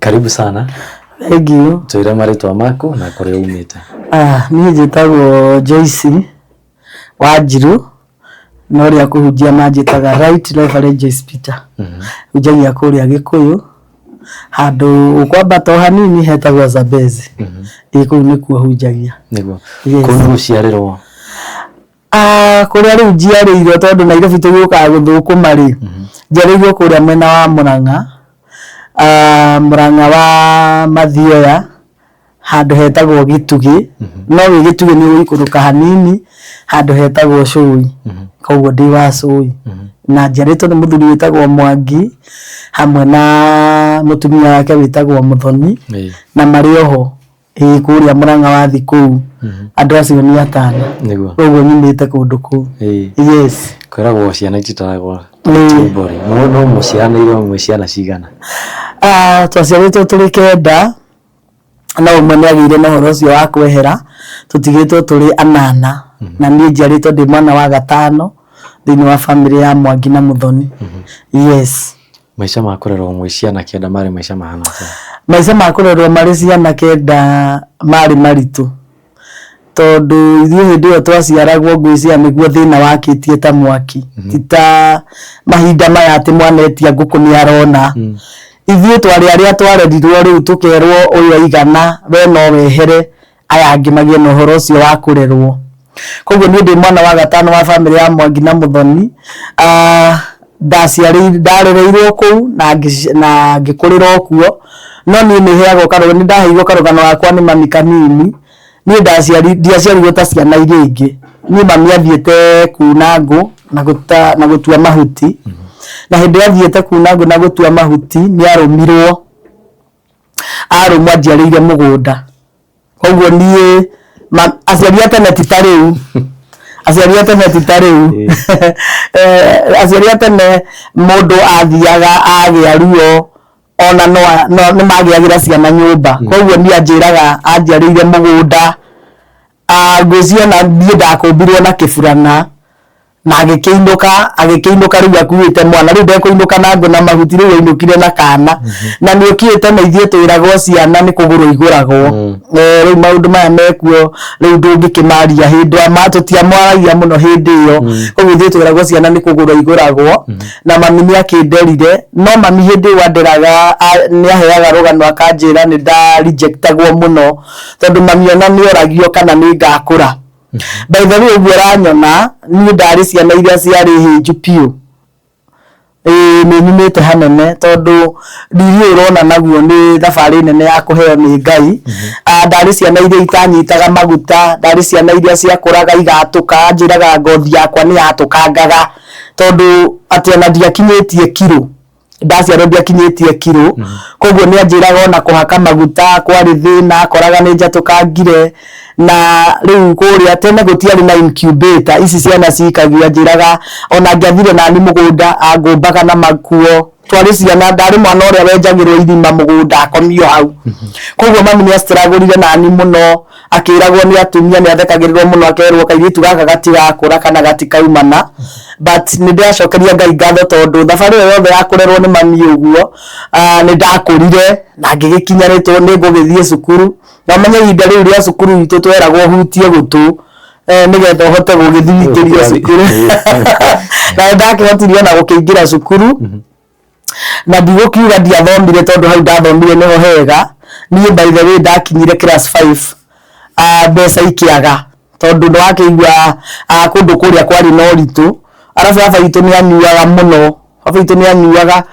Karibu sana. Thank you. Tuire maritwa maku na kure umite. Niĩ njĩtagwo Joyce Wanjiru, no rĩa kũhunjia manjĩtaga Right Reverend Joyce Peter. Hunjagia kũrĩa Gĩkũyũ, handũ ũkwambata hanini hetagwo Zambezi. Kũu nĩkuo hunjagia. Nĩguo. Kũu ũciarĩrwo? Kũrĩa rĩu njiarĩirwo tondũ Nairobi tũgĩũkaga gũthũkũma rĩ, njiarĩirwo kũrĩa mwena wa Mũrang'a, Mũrang'a wa Mathioya, handũ hetagwo Gĩtugĩ. No wĩ Gĩtugĩ nĩ ũgũikũrũka hanini handũ hetagwo Cũi, koguo ndĩ wa Cũi. Na njiarĩtwo nĩ mũthuri wĩtagwo Mwangi hamwe na mũtumia wake wĩtagwo Mũthoni, na marĩ oho kũrĩa Mũrang'a wathi kũu. Andũ acio nĩ 5. Nĩguo. Koguo nyumĩte kũndũ kũu. Yes. Kwĩragwo ciana ititaragwo tumbori. No mũciaranĩirwo mwĩ ciana cigana? Twaciarĩtwo tũrĩ 9, no ũmwe nĩagĩire na ũhoro ũcio wa kwehera, tũtigĩtwo tũrĩ 8, na niĩ njiarĩtwo ndĩ mwana wa 5 thĩinĩ wa family ya Mwangi na Mũthoni. Yes. Maica ma kũrerwo mwĩ ciana 9 marĩ maica mahana atĩa? Maica ma kũrerwo marĩ ciana 9 marĩ maritũ, tondũ ithuĩ hĩndĩ ĩyo twaciaragwo ngwĩciria nĩguo thĩna wakĩtie ta mwaki, ti ta mahinda maya atĩ mwana etia ngũkũ nĩ arona. Ithuĩ twarĩ arĩa twarerirwo rĩu tũkerwo ũyũ aigana, we no wehere, aya angĩ magĩe na ũhoro ũcio wa kũrerwo. Koguo niĩ ndĩ mwana wa 5 wa family ya Mwangi na Mũthoni. Ndarereirwo kũu na ngĩkũrĩra kuo, no niĩ nĩheagwo karũgano, nĩndaheirwo karũgano wakwa nĩ mami kanini. Niĩ ndiaciarirwo ta ciana iria ingĩ. Niĩ mami athiĩte kuna ngũ na gũtua mahuti, na hĩndĩ athiĩte kuna ngũ na gũtua mahuti nĩ arũmirwo, arũmwo anjiarĩire mũgũnda. Koguo niĩ aciari a tene ti ta rĩu, aciari a tene ti ta rĩu. Aciari a tene mũndũ athiaga agĩa ruo ona no nĩmagĩagĩra ciana nyũmba. Koguo niĩ anjĩraga anjiarĩire mũgũnda. Ngwĩciria na niĩ ndakũmbirwo na kĩburana na agĩkĩinũka rĩu akuĩte mwana, rĩu ndekũinũka na ngũ na mahuti, rĩu ainũkire na kana, na nĩ ũkĩte na ithuĩ twĩragwo ciana nĩ kũgũrwo igũragwo. Rĩu maũndũ maya mekuo rĩu ndũngĩkĩmaria hĩndĩ tũtiamwaragia mũno hĩndĩ ĩyo. Koguo ithuĩ twĩragwo ciana nĩ kũgũrwo igũragwo, na mami nĩ akĩnderire, no mami hĩndĩ ĩyo anderaga nĩ aheaga rũgano akanjĩra nĩ nda-rejectagwo mũno, tondũ mami ona nĩ oragio kana nĩ ngakũra. By the way, ũguo ranyona niĩ ndarĩ ciana iria ciarĩ hĩnju piũ. Nĩ nyumĩte hanene, tondũ ndiri ũrona naguo nĩ thabarĩ nene ya kũheo nĩ Ngai. Ndarĩ ciana iria itanyitaga maguta, ndarĩ ciana iria ciakũraga igatũka, njĩraga ngothi yakwa nĩ yatũkangaga, tondũ atĩ ona ndiakinyĩtie kiro. Ndaciarwo ndiakinyĩtie kiro, koguo nĩ anjĩraga ona kũhaka maguta kwarĩ thĩna, akoraga nĩ njatũkangire. Na rĩu kũrĩa tene gũtiarĩ na incubator, ici ciana cikagio, anjĩraga ona ngĩathire nani mũgũnda angũmbaga na makuo. Twarĩ ciana, ndarĩ mwana ũrĩa wenjagĩrwo irima mũgũnda akomio hau. Koguo mami nĩ astragũrire nani mũno, akĩragwo nĩ atumia, nĩ athekagĩrĩrwo mũno, akerwo kairĩtu gaka gatigakũra kana gatikaumana. But nĩ ndĩracokeria Ngai ngatho tondũ thabarĩ ĩyo yothe ya kũrerwo nĩ mami ũguo, nĩ ndakũrire na ngĩgĩkinyanĩtwo nĩ ngũgĩthiĩ cukuru. Na ũmenye ihinda rĩu rĩa cukuru witũ tweragwo hutie gũtũ nĩgetha ũhote gũgĩthimithĩrio cukuru. Na ndakĩhotirio na gũkĩingĩra cukuru, na ndigũkiuga ndiathomire tondũ hau ndathomire nĩho hega. Niĩ by the way ndakinyire class 5 mbeca ikĩaga, tondũ nĩwakĩigua kũndũ kũrĩa kwarĩ na ũritũ. Arabu baba witũ nĩ anyuaga mũno, baba witũ nĩ anyuaga.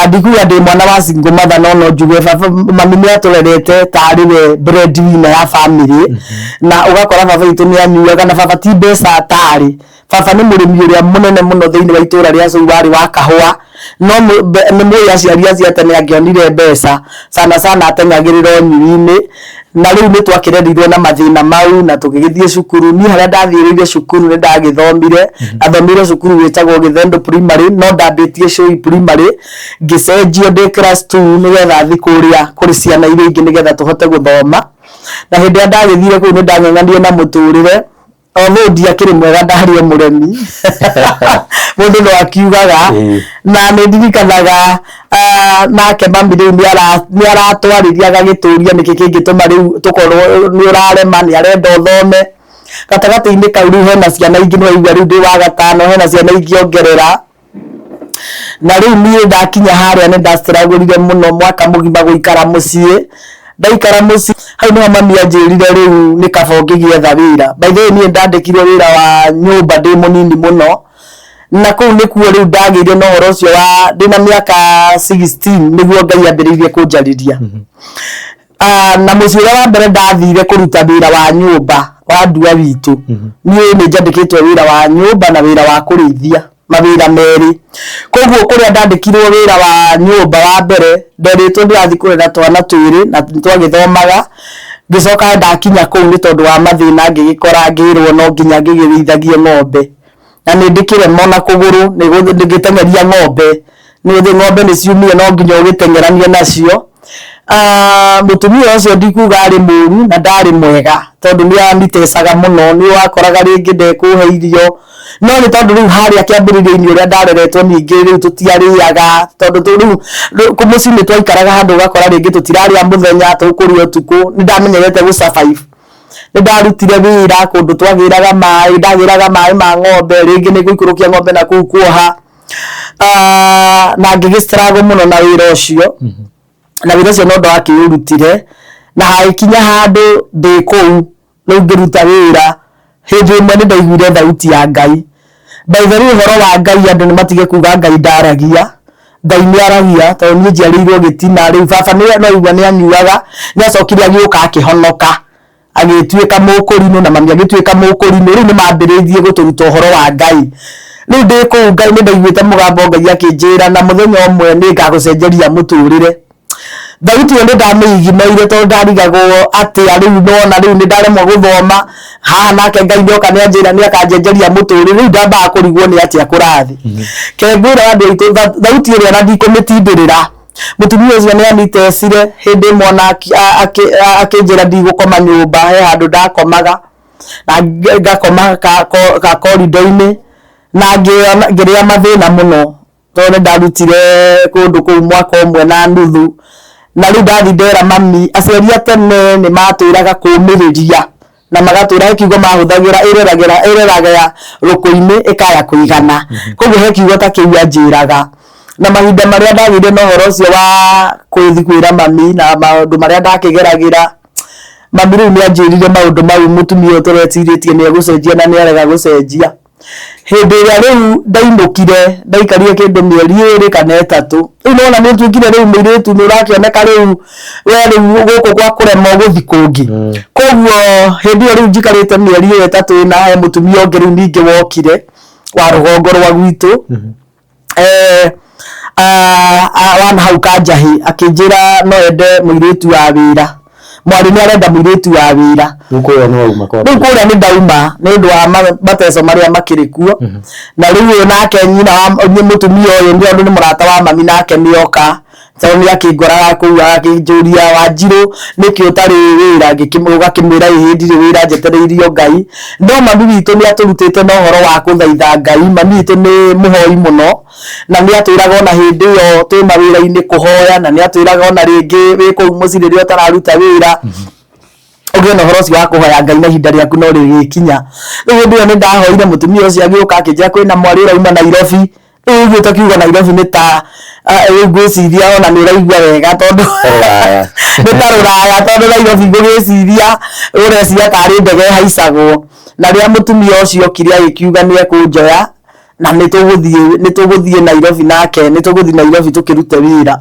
Ndikuga ndĩ mwana wa single mother, no njuge baba mami nĩ atũrerete tarĩ we breadwinner ya family. Na ũgakora baba witũ nĩ anyuaga, na baba ti mbeca atarĩ. Baba nĩ mũrĩmi ũrĩa mũnene mũno thĩinĩ wa itũra rĩa Cũi warĩ wa kahũa, no nĩ mũĩ aciari acio tene angĩonire mbeca sana ateng'agĩrĩra nyui-inĩ. Na rĩu nĩ twakĩrerirwo na mathĩna mau na tũgĩgĩthiĩ cukuru. Niĩ harĩa ndathiĩrĩire cukuru nĩ ndagĩthomire, ndathomire cukuru wĩtagwo Gĩthendo Primary, no ndambĩtie Cũi Primary, ngĩcenjio ndĩ class 2 nĩgetha thiĩ kũrĩ ciana iria ingĩ nĩgetha tũhote gũthoma. Na hĩndĩ ĩrĩa ndagĩthire kũu nĩ ndang'eng'anire na mũtũrĩre, although ndiakĩrĩ mwega ndarĩ o mũremi mũndũ no akiugaga na nĩ ndirikanaga nake mami rĩu nĩ aratwarĩria agagĩtũria nĩkĩ kĩngĩtũma rĩu tũkorwo nĩ ũrarema nĩ arenda ũthome gatagatĩ-inĩ kau rĩu hena ciana ingĩ nĩ waigua rĩu ndĩ wa gatano hena ciana ingĩongerera na rĩu niĩ ndakinya harĩa nĩ ndastragũrire mũno mwaka mũgima gũikara mũciĩ ndaikara mũciĩ hau nĩho mami anjĩrire rĩu nĩ kaba ũngĩgĩetha wĩra by the way niĩ ndandĩkirwo wĩra wa nyũmba ndĩ mũnini mũno na kũu nĩkuo rĩu ndagĩire na ũhoro ũcio wa ndĩna mĩaka 16 nĩguo Ngai ambĩrĩirie kũnjarĩria na mũciĩ ũrĩa wa mbere ndathire kũruta wĩra wa nyũmba wa ndua witũ niĩ nĩ njandĩkĩtwo wĩra wa nyũmba na wĩra wa kũrĩithia mawĩra merĩ koguo kũrĩa ndandĩkirwo wĩra wa nyũmba wa mbere nderĩtwo ndĩrathiĩ kũrera twana twĩrĩ na twagĩthomaga ngĩcoka ndakinya kũu nĩ tondũ wa mathĩna ngĩgĩkora ngĩrwo no nginya ngĩgĩrĩithagie ng'ombe na nĩ ndĩkĩremwo na kũgũrũ nĩgĩteng'eria ng'ombe nĩ ng'ombe nĩ ciumire no nginya ũgĩteng'eranie nacio mũtumia ũcio ndikuga arĩ mũru na ndarĩ mwega tondũ nĩ anitecaga mũno nĩ wakoraga rĩngĩ ndekũhe irio no nĩ tondũ rĩu harĩa kĩambĩrĩria-inĩ ũrĩa ndareretwo ningĩ rĩu tũtiarĩaga tondũ rĩu mũciĩ nĩ twaikaraga handũ ũgakora rĩngĩ tũtirarĩa mũthenya tũkũrĩa ũtukũ nĩ ndamenyerete gũsurvive nĩ ndarutire wĩra kũndũ twagĩraga maĩ ndagĩraga maĩ ma ng'ombe rĩngĩ nĩ gũikũrũkia ng'ombe na kũu kuoha na ngĩgĩstruggle mũno na wĩra ũcio na wĩra ũcio no ndakĩũrutire na hagĩkinya handũ ndĩ kũu rĩu ngĩruta wĩra hĩndĩ ĩmwe nĩ ndaiguire thauti ya Ngai by the way ũhoro wa Ngai andũ nĩ matige kuga Ngai ndaragia Ngai nĩ aragia tondũ niĩ njiarĩirwo Gĩtina rĩu baba no igua nĩ anyuaga nĩ acokire agĩũka akĩhonoka agĩtuĩka mũkũrinũ na mami agĩtuĩka mũkũrinũ rĩu nĩ mambĩrĩirie gũtũruta ũhoro wa Ngai rĩu ndĩ kũu Ngai nĩ ndaiguĩte mũgambo Ngai akĩnjĩra na mũthenya ũmwe nĩ ngagũcenjeria mũtũrĩre thauti ĩyo nĩ ndamĩiginoire tondũ ndarigagwo atĩ rĩu nona rĩu nĩ ndaremwo gũthoma haha nake Ngai nĩoka nĩ anjĩra nĩ akanjenjeria mũtũrĩre rĩu ndambaga kũrigwo nĩ atĩa kũrathi kengwĩra andũ aitũ thauti ĩrĩa na ndikũmĩtindĩrĩra mũtumia ũcio nĩ anitecire hĩndĩ ĩmwe ona akĩnjĩra ndigũkoma nyũmba he handũ ndakomaga na ngakoma ka korido-inĩ na ngĩrĩa mathĩna mũno tondũ nĩ ndarutire kũndũ kũu mwaka ũmwe na nuthu na rĩu ndathi ndera mami aciari a tene nĩ matwĩraga kũũmĩrĩria na magatwĩra kiugo mahũthagĩra ĩreragĩra rũkũ-inĩ ĩkaya kũigana koguo he kiugo ta kĩu anjĩraga na mahinda marĩa ndagĩire na ũhoro ũcio wa kwĩthi kwĩra mami na maũndũ marĩa ndakĩgeragĩra mami rĩu nĩ anjĩrire maũndũ mau mũtumia ũyũ tũretirĩtie nĩ egũcenjia na nĩ arega gũcenjia hĩndĩ ĩrĩa rĩu ndainũkire ndaikarire kĩndũ mĩeri 2 kana 3 rĩu nona nĩ tuĩkire rĩu mũirĩtu nĩ ũrakĩoneka rĩu we rĩu gũkũ gwa kũremwo gũthi kũngĩ koguo hĩndĩ ĩyo rĩu njikarĩte mĩeri 3 na he mũtumia ũngĩ rĩu ningĩ wokire wa rũgongo rwa gwitũ wana hau Kanjahĩ akĩnjĩra no ende mũirĩtu wa wĩra mwarĩ nĩ arenda mũirĩtu wa wĩra rĩu kũrĩa nĩ ndauma nĩ ũndũ wa mateso marĩa makĩrĩ kuo na rĩu nake nyina mũtumia ũyũ nĩ nĩ mũrata wa mami nake nĩoka tondũ nĩ akĩngoraga kũu akĩnjũria Wanjirũ nĩkĩ ũtarĩ wĩra ngĩkĩmwĩra ĩ ndirĩ wĩra njetereirio Ngai no mami witũ nĩ atũrutĩte na ũhoro wa gũthaitha Ngai mami witũ nĩ mũhoi mũno na nĩ atwĩraga ona hĩndĩ ĩyo twĩ mawĩra-inĩ kũhoya na nĩ atwĩraga ona rĩngĩ wĩ kũu mũciĩ rĩrĩa ũtararuta wĩra ũgĩe na ũhoro ũcio wa kũhoya Ngai na ihinda rĩaku no rĩgĩkinya rĩu hĩndĩ ĩyo nĩ ndahoire mũtumia ũcio agĩũka akĩnjĩra kwĩna mwarĩ ũrauma Nairobi rĩu ũguo kiuga Nairobi nĩ ta ngwĩciria ona nĩ ũraigua wega tondũ nĩ ta Rũraya tondũ Nairobi ngũgĩciria ũreciria tarĩ ndege haicagwo na rĩrĩa mũtumia ũcio okire agĩkiuga nĩ ekũnjoya na nĩ tũgũthiĩ Nairobi nake nĩ tũgũthiĩ Nairobi tũkĩrute wĩra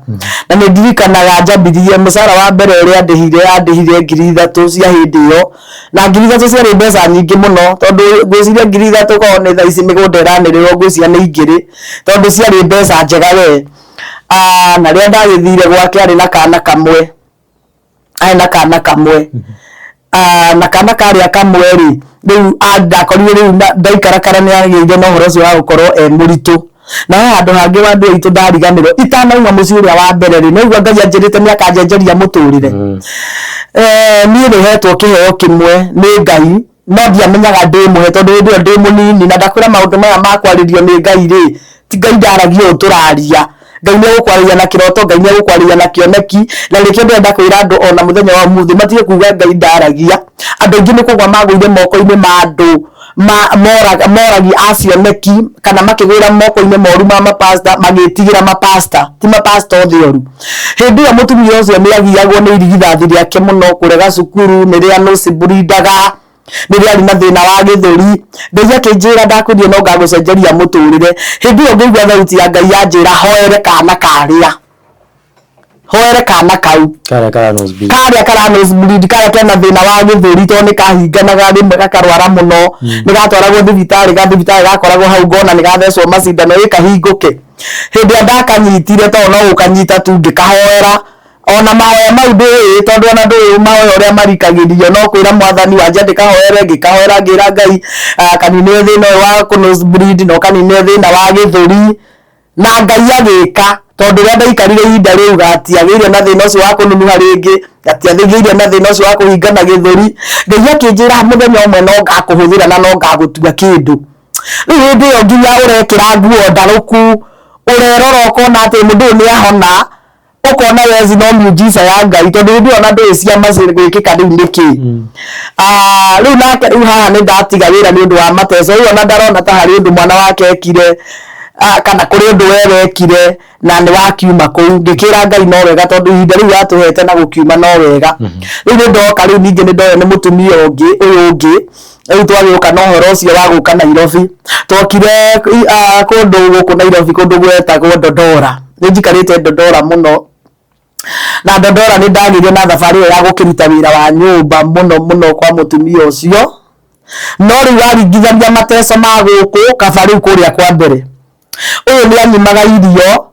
na nĩ ndirikanaga njambirie mũcara wa mbere ũrĩa andĩhire 3,000 cia hĩndĩ ĩyo na 3,000 ciarĩ mbeca nyingĩ mũno tondũ ngwĩciria 3,000 korwo nĩ thaa ici mĩgũnda ĩranĩrĩrwo ngwĩciria nĩ igĩrĩ tondũ ciarĩ mbeca njega we na rĩrĩa ndagĩthire gwake arĩ na kana kamwe na kana karĩa kamwe rĩ rĩu ndakorire rĩu ndaikarakara nĩ agĩire na ũhoro ũcio wa gũkorwo mũritũ na handũ hangĩ wa andũ aitũ ndariganĩrwo itanauma mũciĩ ũrĩa wa mbere rĩ noigua Ngai anjĩrĩte nĩ akanjenjeria mũtũrĩre niĩ nĩhetwo kĩheo kĩmwe nĩ Ngai no ndiamenyaga ndĩmũhe tondũ hĩndĩ ĩyo ndĩ mũnini na ndakwĩra maũndũ maya makwarĩrio nĩ Ngai rĩ ti Ngai ndaragia ũtũraria Ngai nĩ gũkwarĩria na kĩroto Ngai nĩ gũkwarĩria na kĩoneki na rĩkĩo ndĩrenda kwĩra andũ ona mũthenya wa mũthĩ matige kuuga Ngai ndaragia andũ aingĩ nĩ kũgwa magũire moko-inĩ ma andũ moragi acioneki kana makĩgwĩra moko-inĩ moru ma mapasta magĩtigĩra mapasta ti mapasta othe oru hĩndĩ ĩyo mũtumia ũcio nĩ agiagwo nĩ irigithathi rĩake mũno kũrega cukuru nĩ rĩa nũcibũrindaga nĩ rĩarĩ na thĩna wa gĩthũri Ngai akĩnjĩra ndakwĩrire no ngagũcenjeria mũtũrĩre hĩndĩ ĩyo ngĩigua thauti ya Ngai yanjĩra hoere kana karĩa hoere kana kau karĩa kara nosebleed karĩa kena thĩna wa gĩthũri tondũ nĩ kahinganaga rĩmwe gakarwara mũno nĩ gatwaragwo thibitarĩ gakoragwo hau ngona nĩ gathecwo macindano gĩkahingũke hĩndĩ ĩrĩa ndakanyitire tondũ no gũkanyita tu ngĩkahoera ona mahoya mau ndũĩ tondũ ona ndũĩ mahoya ũrĩa marikagĩrio no kwĩra mwathani wanja ndĩkahoere ngĩkahoera ngĩra Ngai kanine thĩna wa nosebleed no kanine thĩna wa gĩthũri na Ngai agĩka tondũ rĩrĩa ndaikarire ihinda rĩu gatiagĩire na thĩna ũcio wa kũnunuha rĩngĩ gatiagĩire na thĩna ũcio wa kũhingana gĩthũri Ngai akĩnjĩra mũthenya ũmwe no ngakũhũthĩra na no ngagũtua kĩndũ rĩu hĩndĩ ĩyo nginya ũrekĩra nguo ndarũku ũrerora ũkona atĩ mũndũ ũyũ nĩ ahona ũkona wezi no miujiza ya Ngai tondũ hĩndĩ ĩyo na ndũĩ ciama gwĩkĩka rĩu nĩkĩ rĩu nake rĩu haha nĩ ndatiga wĩra nĩ ũndũ wa mateso rĩu ona ndarona ta harĩ ũndũ mwana wake ekire kana kũrĩ ũndũ we wekire na nĩ wakiuma kũu ngĩkĩra Ngai no wega tondũ ihinda rĩu atũhete na gũkiuma no wega rĩu nĩ ndoka rĩu ningĩ nĩ ndoyo nĩ mũtumia ũyũ ũngĩ rĩu twagĩũka na ũhoro ũcio wa gũka Nairobi twokire kũndũ gũkũ Nairobi kũndũ gwetagwo Dondora nĩ njikarĩte Dondora mũno na Dondora nĩ ndagĩire na thabarĩ ĩyo ya gũkĩruta wĩra wa nyũmba mũno kwa mũtumia ũcio no rĩu waringithania mateso ma gũkũ kaba rĩu kũrĩa kwa mbere ũyũ nĩ anyimaga irio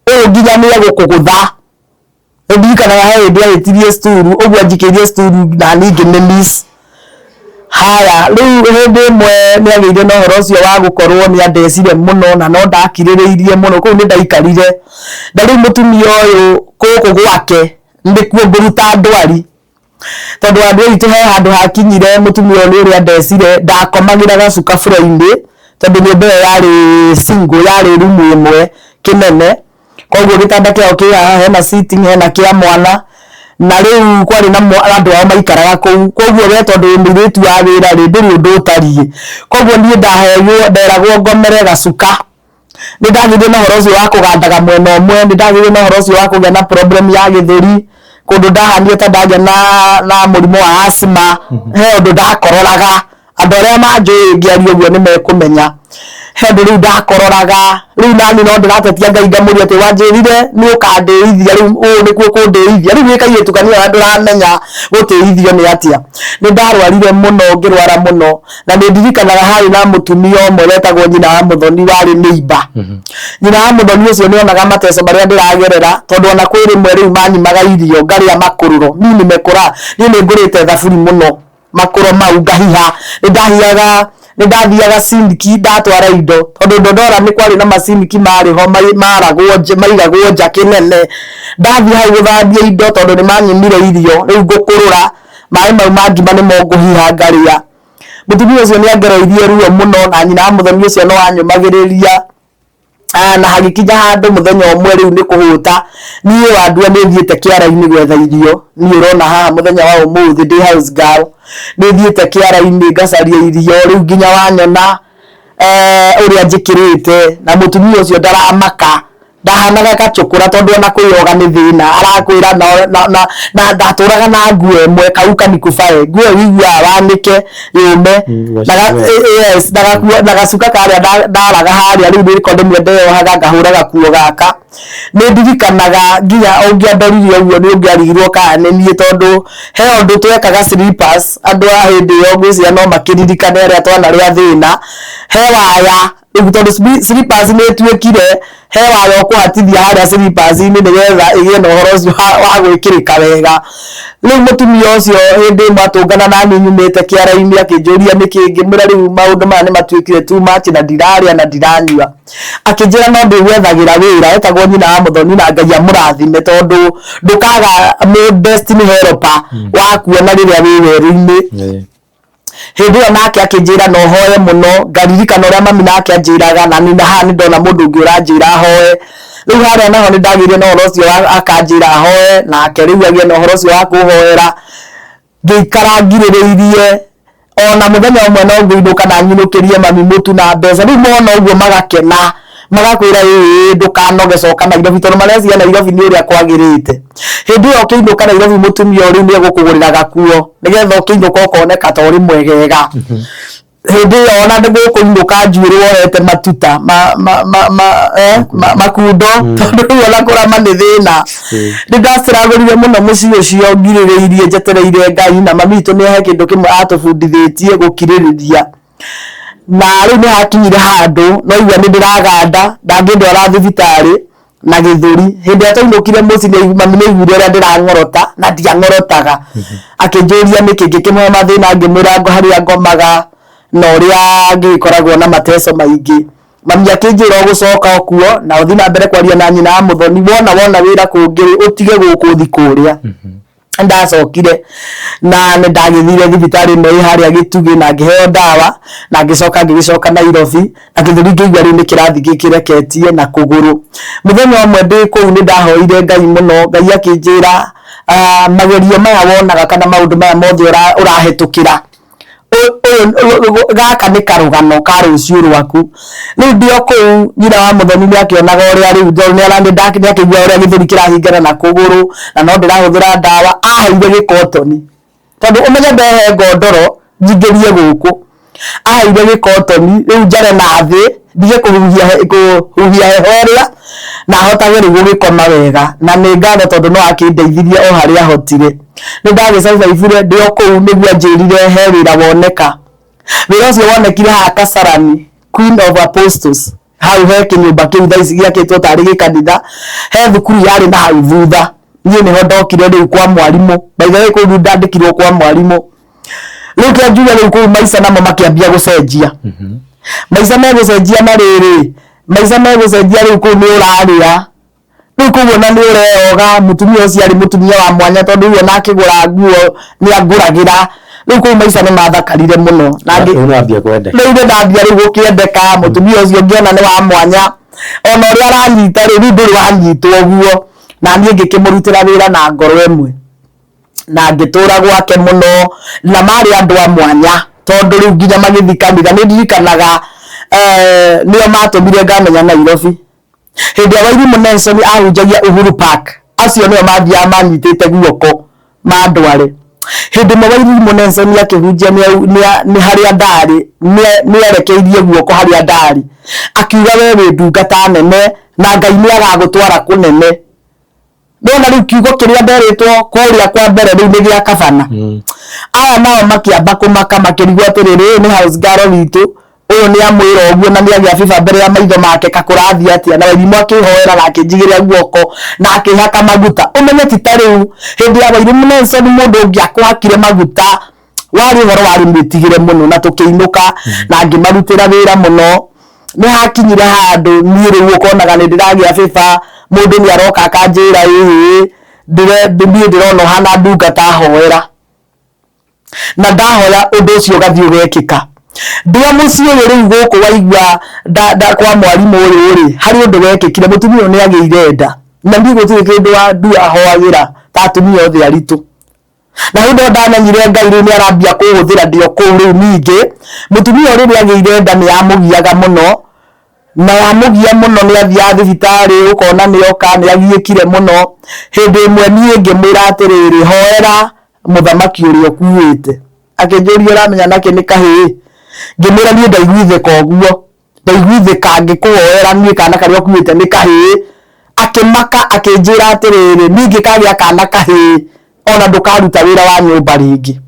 ũyũ nginya nĩ egũkũgũtha ndirikanaga he hĩndĩ ahĩtirie sturu ũguo anjikĩirie sturu na ningĩ nĩ miss haya rĩu hĩndĩ ĩmwe nĩ agĩire na ũhoro ũcio wa gũkorwo nĩ andecire mũno na no ndakirĩrĩirie mũno kũu nĩ ndaikarire na rĩu mũtumia ũyũ gũkũ gwake nĩkuo ngũruta ndwari tondũ andũ aitũ he handũ hakinyire mũtumia ũyũ nĩ ũrĩa andecire ndakomagĩra gacuka bũrũri-inĩ tondũ nyũmba ĩyo yarĩ single yarĩ rumu ĩmwe kĩnene koguo gĩtanda kĩao kĩ haha hena sitting hena kĩa mwana na rĩu kwarĩ na andũ ao maikaraga kũu koguo we tondũ mũirĩtu wa wĩra rĩ ndĩrĩ ũndũ ũtariĩ koguo niĩ nderagwo ngomere gacuka nĩ ndagĩire na ũhoro ũcio wa kũgandaga mwena ũmwe nĩ ndagĩire na ũhoro ũcio wa kũgĩa na problem ya gĩthũri kũndũ ndahanire ta ndagĩa na mũrimũ wa asthma he ũndũ ndakororaga andũ arĩa manjũĩ ngĩaria ũguo nĩ mekũmenya he ũndũ rĩu ndakororaga rĩu nani no ndĩratetia Ngai ngamũria atĩ wanjĩrire nĩ ũkandĩithia rĩu ũũ nĩkuo kũndĩithia rĩu gĩkairĩtu kanini na ndũramenya gũtĩithio nĩ atĩa nĩ ndarwarire mũno ngĩrwara mũno na nĩ ndirikanaga harĩ na mũtumia ũmwe wetagwo nyina wa mũthoni warĩ neighbor nyina wa mũthoni ũcio nĩ onaga mateso marĩa ndĩragerera tondũ ona kwĩ rĩmwe rĩu manyimaga irio ngarĩa makũrũro niĩ nimekora niĩ nĩ ngũrĩte thaburi mũno makũro mau ngahiha nĩ ndathiaga ciniki ndatwara indo tondũ Dondora nĩ kwarĩ na maciniki marĩho maigagwo nja kĩnene ndathiĩ hau gũthambia indo tondũ nĩ manyimire irio rĩu ngũkũrũra maĩ mau ma ngima nĩmo ngũhiha ngarĩa mũtumia ũcio nĩ angereirie ruo mũno na nyina wa mũthoni ũcio no anyũmagĩrĩria na hagĩkinya handũ mũthenya ũmwe rĩu nĩ kũhũta niĩ wandua nĩ thiĩte kĩara-inĩ gwetha irio niĩ ũrona haha mũthenya wa ũmũthĩ ndĩ house girl nĩ thiĩte kĩara-inĩ ngacaria irio rĩu nginya wanyona ũrĩa njĩkĩrĩte na mũtumia ũcio ndaramaka ndahanaga gacũkũra tondũ ona kwĩyoga nĩ thĩna arakwĩra na ndatũraga na nguo ĩmwe kau kanikubae nguo wiguaga wanĩke yũme na gacuka karĩa ndaraga harĩa rĩu nĩrĩko ndĩmwe ndeyohaga ngahũra gakuo gaka nĩ ndirikanaga nginya ũngĩandorire ũguo nĩ ũngĩarigirwo kana nĩ niĩ tondũ he ũndũ twekaga slippers andũ a hĩndĩ ĩyo ngwĩciria no makĩririkane arĩa twanarĩa thĩna he waya rĩu tondũ slippers nĩ ĩtuĩkire he waya ũkũhatithia harĩa slippers-inĩ nĩgetha ĩgĩe na ũhoro ũcio wa gwĩkĩrĩka wega rĩu mũtumia ũcio hĩndĩ ĩmwe atũngana na niĩ nyumĩte kĩara-inĩ akĩnjũria nĩkĩ ngĩmwĩra rĩu maũndũ maya nĩ matuĩkire too much na ndirarĩa na ndiranyua akĩnjĩra no ndĩgwethagĩra wĩra etagwo nyina wa mũthoni na Ngai amũrathime tondũ ndũkaga destiny helper wa kuona rĩrĩa wĩ werũ-inĩ hindi yo nake akinjira no hoye muno ngaririkana uria mami nake anjiraga na ni haha ni ndona mundu ungi uranjira hoye riu haria naho ni ndagire no horo ucio akanjira hoye nake riu agie no horo ucio wa kuhoera ngikara ngiririirie ona muthenya umwe no nguinuka na nyinukirie mami mutu na mbeca riu mona uguo magakena magakwira ndukanoge coka Nairobi tondu marecia Nairobi ni uria kwagirite hindi yo kiinuka Nairobi mutumia uri ni egukugurira gakuo nigetha ukiinuka ukoneka ta uri mwegega hindi yo ona ndigukuinuka njuirwo hete matuta makundo tondu riu ona kurama ni thina ndaciragurire muno mucii ucio ngiririirie njetereire Ngai na mami itu ni he kindu kimwe atubundithitie gukiririria na riu ni hakinyire handu no igua ni ndiraganda ndangindwara thibitari na githuri hindi atainukire muci ni mami ni igure uria ndirangorota na ndiangorotaga akinjuria niki ngikimwe mathina ngimwira ngo haria ngomaga na uria ngikoragwo na mateso maingi mami akinjira gucoka okuo na uthi na mbere kwaria na nyina muthoni wona wira kungi utige gukuthi kuria ndacokire na ndagithire thibitari no haria gitugi na ngiheo ndawa na ngicoka Nairobi na githuri ngigua ri ni kirathi gikireketie na kuguru muthenya umwe ndi kuu ni ndahoire Ngai muno Ngai akinjira magerio maya wonaga kana maundu maya mothe urahetukira gaka ni karugano ka rucio rwaku riu ndio kuu nyina wa muthoni ni akionaga uria riu ni arandi ndakini akigua uria githuri kirahingana na kuguru na no ndirahuthira ndawa ahaire gikotoni tondu umenye ndehe ngondoro njingirie guku ahaire gikotoni riu njare na thi ndige kuhuhia hehoria na hotage riu gukoma wega na ni ngatho tondu no akindeithirie o haria hotire ni ndagicabaibire ndio kuu niguo njirire he wira woneka wira ucio wonekire ha Kasarani Queen of Apostles hau he kinyumba kiu thaici giakitwo tari gikanitha he thukuru yari na hau thutha nie niho ndokire riu kwa mwarimu baithae kuu ndandikirwo kwa mwarimu riu kianjuga riu kuu maica namo makiambia gucenjia maica megucenjia na riri maica megucenjia riu kuu ni uraria riu kuu na ni ureoga mutumia ucio ari mutumia wa mwanya tondu uyo nakigura nguo ni anguragira riu kuu maica ni mathakarire muno na unambia kwendeka riu ndambia riu gukiendeka mutumia ucio ngiona ni wa mwanya ona uria aranyita riu nduri wanyitwo guo na nie ngikimurutira wira na ngoro imwe na ngitura gwake muno na mari andu a mwanya tondu riu nginya magithikanira ni ndirikanaga nio matumire ngamenya Nairobi hindi ya Wairimu Nelson ahunjagia Uhuru Park acio nio mathia manyitite guoko mandware hindi Wairimu Nelson akihunjia ni haria ndari ni erekeirie guoko haria ndari akiuga we wi ndungata nene na Ngai ni agagutwara kunene ndona riu kiugo kiria nderitwo kuria kwa mbere riu ni gia kabana aya nao makiamba kumaka makirigwo atiriri ni house girl witu uyu ni amwira oguo na ni agia biba mbere ya maitho make kakurathi atia na Wairimu akihoera na akinjigiria guoko na akihaka maguta umenye ti tariu hindi ya Wairimu Nelson mundu ungi akwakire maguta wari horo wari mitigire muno na tukiinuka na ngimarutira wira muno ni hakinyire handu ni riu ukonaga ni ndiragia biba mundu ni aroka akanjira ndirona hana ndungata hoera na ndahoya undu ucio gathi ugekika ndia muci uyu riu guku waigua kwa mwarimu uyu ri hari undu wekikire mutumia ni agiire nda na ndi gutire kindu wa ndu ahoagira ta atumia othe aritu na ndo ndamenyire Ngai riu ni arambia kuhuthira ndio kuu riu ningi mutumia uyu ni agiire nda ni amugiaga muno na yamugia muno ni athia thibitari ukona ni oka ni agiikire muno hindi imwe nie ngimwira atiriri hoera muthamaki uria okuite akinjuria uramenya nake ni kahi ngimwira ni ndaiguithika oguo ndaiguithika ngikuhoera nie kana karia okuite ni kahi akimaka akinjira atiriri ningi kagia kana kahi ona ndukaruta wira wa nyumba ringi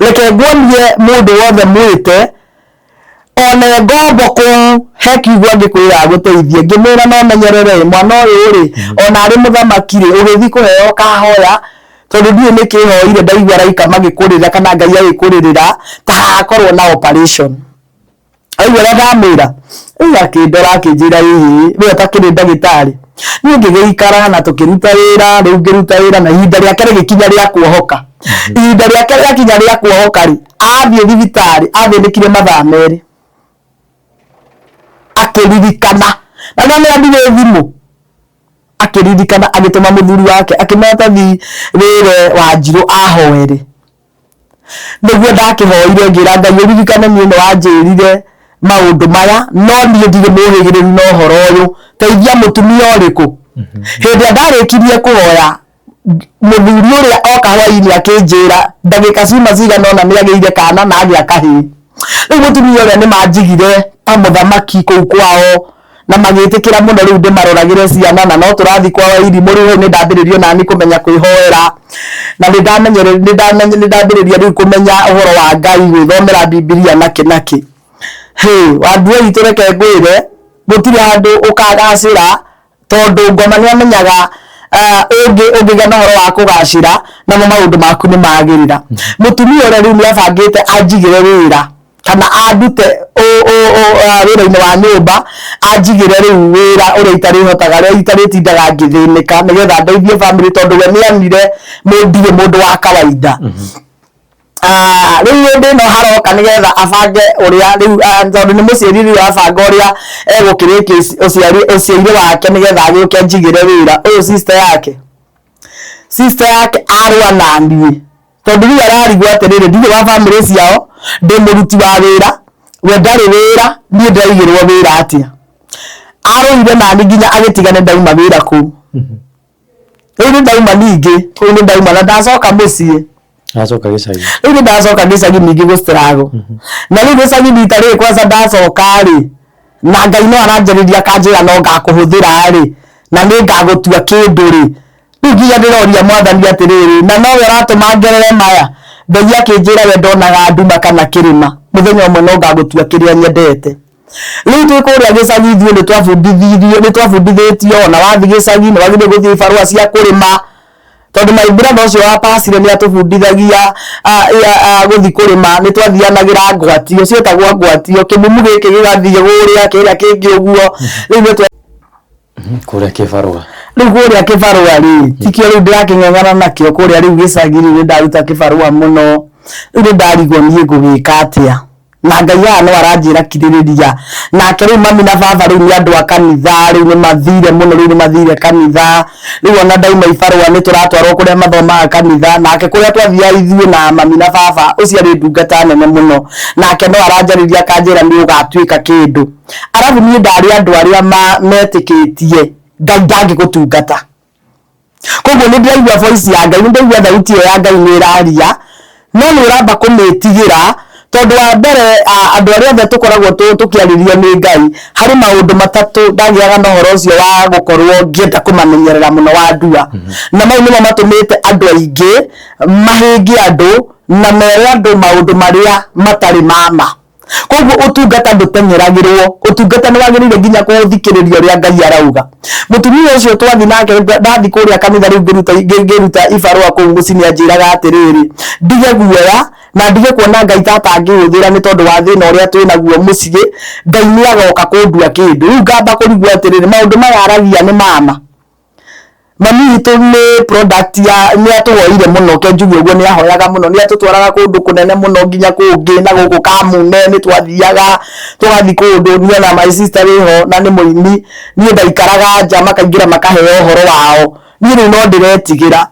reke nguonie mundu wothe mwite ona ngombo ku hekiugwa ngikwira guteithie ngimwira no menyerere mwana uyu ri ona ari muthamaki ri ugithi kuheo kahoya tondu ndiye nikihoire ndaigua raika magikurira kana Ngai agikuririra ta akorwo na operation aigua ndamwira akindora akinjira hihi we atakiri ndagitari ni ngigeikara na tukiruta wira riu ngiruta wira na ihinda riake rigikinya ria kuohoka ihinda rĩake rĩakinya rĩa kuohoka rĩ athiĩ thibitarĩ athĩnĩkire mathaa merĩ akĩririkana na no nĩandire thimũ akĩririkana agĩtũma mũthuri wake akĩmeta wĩre Wanjirũ ahoere nĩguo ndakĩhoire ngĩra Ngai ũririkane niĩ nĩ wanjĩrire maũndũ maya no niĩ ndirĩ mũhĩgĩrĩru na ũhoro ũyũ teithia mũtumia ũrĩkũ hĩndĩ ĩrĩa ndarĩkirie kũhoya mũthuri ũrĩa oka hwainĩ akĩnjĩra ndagĩka cuma cigana ũna nĩagĩire kana na agĩa kahĩĩ rĩu mũtumia ũrĩa nĩmanjigire ta mũthamaki kũu kwao na magĩtĩkĩra mũno rĩu ndĩmaroragĩre ciana na no tũrathi kwa Wairimũ rĩu nĩndambĩrĩrio nani kũmenya kwĩhoera na nĩndambĩrĩria rĩu kũmenya ũhoro wa Ngai gwĩthomera Bibilia nakĩ wandu witũ reke ngwĩre gũtirĩ handũ ũkagacĩra tondũ ngoma nĩamenyaga ũngĩgĩa na ũhoro wa kũgacĩra namo maũndũ maku nĩmagĩrĩra mũtumia ũrĩa rĩu nĩabangĩte anjigĩre wĩra kana andute wĩra-inĩ wa nyũmba anjigĩre rĩu wĩra ũrĩa itarĩhotaga rĩu itarĩtindaga ngĩthĩnĩka nĩgetha ndeithie bamĩrĩ tondũ we nĩanire ndirĩ mũndũ wa kawaida rĩu hĩndĩ ĩno haroka nĩgetha abange ũrĩa rĩu tondũ nĩ mũciari rĩu abanga ũrĩa egũkĩrĩkia ũciari wake nĩgetha agĩũke anjigĩre wĩra ũyũ sister yake arũa na niĩ tondũ rĩu ararigwo atĩrĩrĩ ndirĩ wa bamĩrĩ ciao ndĩ mũruti wa wĩra we ndarĩ wĩra niĩ ndaigĩrwo wĩra atĩa arũire nani nginya agĩtigane ndauma wĩra kũu rĩu nĩ ndauma ningĩ kũu nĩ ndauma na ndacoka mũciĩ Ndacoka gĩcagi rĩu nĩ ndacoka gĩcagi ningĩ gũstrago na rĩu gĩcagi rita rĩrĩ kwanza ndacoka rĩ na Ngai no aranjarĩria kanjĩra no ngakũhũthĩra rĩ na nĩ ngagũtua kĩndũ rĩ rĩu nginya ndĩroria Mwathani atĩrĩrĩ na nowe ũratũma ngerere maya Ngai akĩnjĩra we ndonaga nduma kana kĩrĩma mũthenya ũmwe no ngagũtua kĩrĩa nyendete rĩu twĩ kũrĩa gĩcagi ithuĩ nĩtwabundithĩtio na wathi gĩcagi nĩ wagĩrĩire gũthiĩ ibarũa cia kũrĩma tondũ my brother ũcio wa pasire nĩ atũbundithagia gũthi kũrĩma nĩ twathianagĩra ngwatio ciĩtagwo ngwatio kĩmumu gĩkĩ gĩgathiĩ kũrĩa kĩrĩa kĩngĩ ũguo rĩu nĩ kũrĩa kĩbarũa rĩu kũrĩa kĩbarũa rĩ tikio rĩu ndĩrakĩng'eng'ana nakĩo kũrĩa rĩu gĩcagi rĩu nĩndaruta kĩbarũa mũno rĩu nĩndarigwo niĩ ngũgĩka atĩa na Ngai haha no aranjĩra kirĩrĩria nake rĩu mami na baba rĩu nĩ andũ a kanitha rĩu nĩmathire mũno rĩu nĩmathire kanitha rĩu ona ndauma ibarũa nĩtũratwarwo kũrĩa mathomaga kanitha nake kũrĩa twathiaga ithuĩ na mami na baba ũcio arĩ ndungata nene mũno nake no aranjarĩria kanjĩra nĩ ũgatuĩka kĩndũ arabu niĩ ndarĩ andũ arĩa metĩkĩtie Ngai ndangĩgũtungata koguo nĩ ndĩraigua voice ya Ngai nĩ ndaigua thauti ĩyo ya Ngai nĩ ĩraria no nĩ ũramba kũmĩtigĩra tondũ wa mbere andũ arĩa othe tũkoragwo tũkĩarĩrio nĩ Ngai harĩ maũndũ matatũ ndagĩaga na ũhoro ũcio wa gũkorwo ngĩenda kũmamenyerera mũno wa ndua na mau nĩmo matũmĩte andũ aingĩ mahĩngie andũ na mere andũ maũndũ marĩa matarĩ mama koguo ũtungata ndũteng'eragĩrwo ũtungata nĩ wagĩrĩire nginya kũthikĩrĩria ũrĩa Ngai arauga mũtumia ũcio twathi nake ndathi kũrĩa kanitha rĩu ngĩruta ibarũa kũu mũciĩ nĩanjĩraga atĩrĩrĩ ndige guoya na ndige kuona Ngai tata angĩhũthĩra nĩ tondũ wa thĩna ũrĩa twĩ naguo mũciĩ Ngai nĩ agoka kũndua kĩndũ rĩu ngamba kũrigwo atĩrĩrĩ maũndũ maya aragia nĩ mama mami witũ nĩ product ya nĩ atũhoire mũno ke njuge ũguo nĩ ahoyaga mũno nĩ atũtwaraga kũndũ kũnene mũno nginya kũngĩ na gũkũ Kamune nĩ twathiaga tũgathi kũndũ niĩ na my sister wĩho na nĩ mũini niĩ ndaikaraga nja makaingĩra makaheo ũhoro wao niĩ rĩu no ndĩretigĩra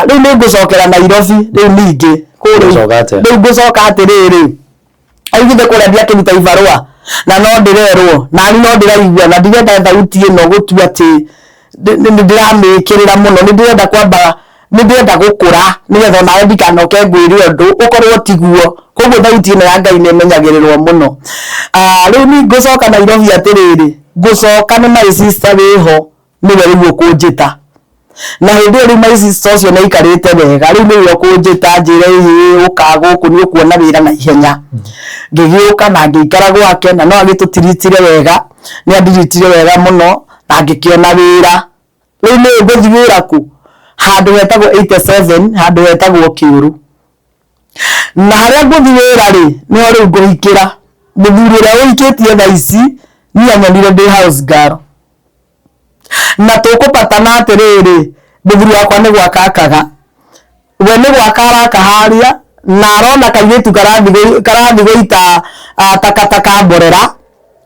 rĩu nĩ ngũcokera Nairobi rĩu ningĩ rĩu ngũcoka atĩrĩrĩ aigithe kũrĩa ndiakĩruta ibarũa na no ndĩrerwo nani no ndĩraigua na ndirenda thauti ĩno gũtua atĩ ndĩramĩkĩrĩra mũno nĩndĩrenda kwamba nĩndĩrenda gũkũra nĩgetha nawe ndikanoke ngwĩre ũndũ ũkorwo tiguo koguo thauti ĩno ya Ngai nĩmenyagĩrĩrwo mũno rĩu nĩ ngũcoka Nairobi atĩrĩrĩ ngũcoka nĩ my sister wĩho nĩwe rĩu ũkũnjĩta na hĩndĩ ĩyo rĩu my sister ũcio nĩaikarĩte wega rĩu nĩwe ũkũnjĩta njĩre ĩhĩ ũka gũkũ nĩ ũkuona wĩra na ihenya ngĩgĩũka na ngĩikara gwake na no agĩtũtiritire wega nĩ andiritire wega mũno na ngĩkĩona wĩra rĩu nĩ ngũthi wĩra ku handũ hetagwo 87 handũ hetagwo Kĩũru na harĩa ngũthi wĩra rĩ nĩho rĩu ngũhikĩra mũthuri ũrĩa ũhikĩtie thaa ici niĩ anyonire ndĩ house girl na tũkũpatana atĩrĩrĩ mũthuri wakwa nĩ gwaka akaga we nĩ gwaka kaharia na arona kairĩtu karathi gũita takataka mborera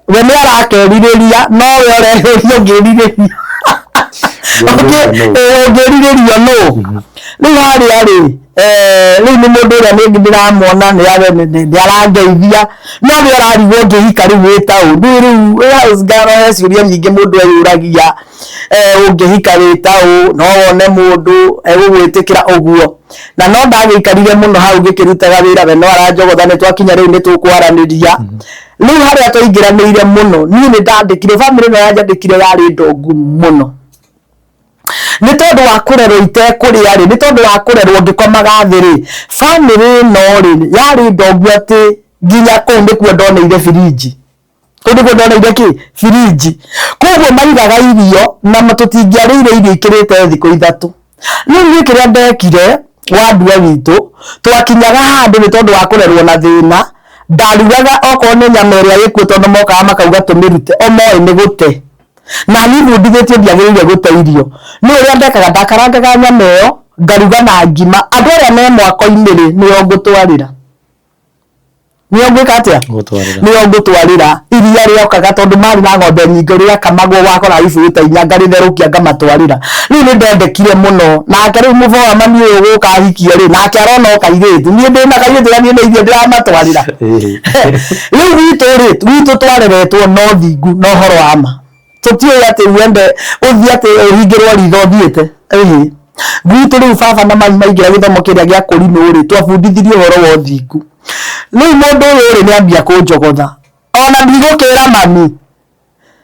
we nĩ arakerirĩria no we ũreherio ngĩrirĩrio ũngĩrirĩrio no rĩu harĩa rĩ rĩu nĩ mũndũ ũrĩa nĩ ndĩramwona nĩ arangeithia no nĩ ararigwo ngĩhika rĩu wĩta ũndũ rĩu ngaro ciũria nyingĩ mũndũ eyũragia ũngĩhika wĩta no wone mũndũ egũgwĩtĩkĩra ũguo na no ndagĩikarire mũno hau gĩkĩrutaga wĩra we no aranjogotha nĩ twakinya rĩu nĩ tũkwaranĩria rĩu harĩa twaingĩranĩire mũno niĩ nĩ ndandĩkire bamĩrĩ ĩno yanjandĩkire yarĩ ndongu mũno nĩ tondũ wa kũrerwo itekũrĩa rĩ nĩ tondũ wa kũrerwo ngĩkomaga thĩ rĩ bamĩrĩ ĩno rĩ yarĩ ndongu atĩ nginya kũu nĩkuo ndoneire birinji koguo maigaga irio na tũtingĩarĩire irio ikĩrĩte thikũ ithatũ rĩu niĩ kĩrĩa ndekire wa ndua witũ twakinyaga handũ nĩ tondũ wa kũrerwo na thĩna ndarugaga okorwo nĩ nyama ĩrĩa ĩkuo tondũ mokaga makauga tũmĩrute o moĩ nĩ gũte na niĩ bundithĩtio ndiagĩrĩire gũte irio nĩ ũrĩa ndekaga ndakarangaga nyama ĩyo ngaruga na ngima andũ arĩa me mwako-inĩ rĩ nĩo ngũtwarĩra nĩo ngũtwarĩra iria rĩokaga tondũ marĩ na ng'ombe nyingĩ rĩakamagwo wakora ibũrĩta inya ngarĩtherũkia ngamatwarĩra rĩu nĩ ndendekire mũno nake rĩu mũbora mami ũyũ gũka ahikie rĩ nake arona o kairĩtu niĩ ndĩna kairĩtu na niĩ nĩ irio ndĩramatwarĩra rĩu gwitũ twareretwo no thingu no ũhoro wa ma tũtiũĩ atĩ wende ũthiĩ atĩ ũhingĩrwo ritho ũthiĩte gwitũ rĩu baba na mami maingĩra gĩthomo kĩrĩa gĩa kũrinũ rĩ twabundithirie ũhoro wa ũthingu rĩu mũndũ ũyũ rĩ nĩambia kũnjogotha ona ndigũkĩra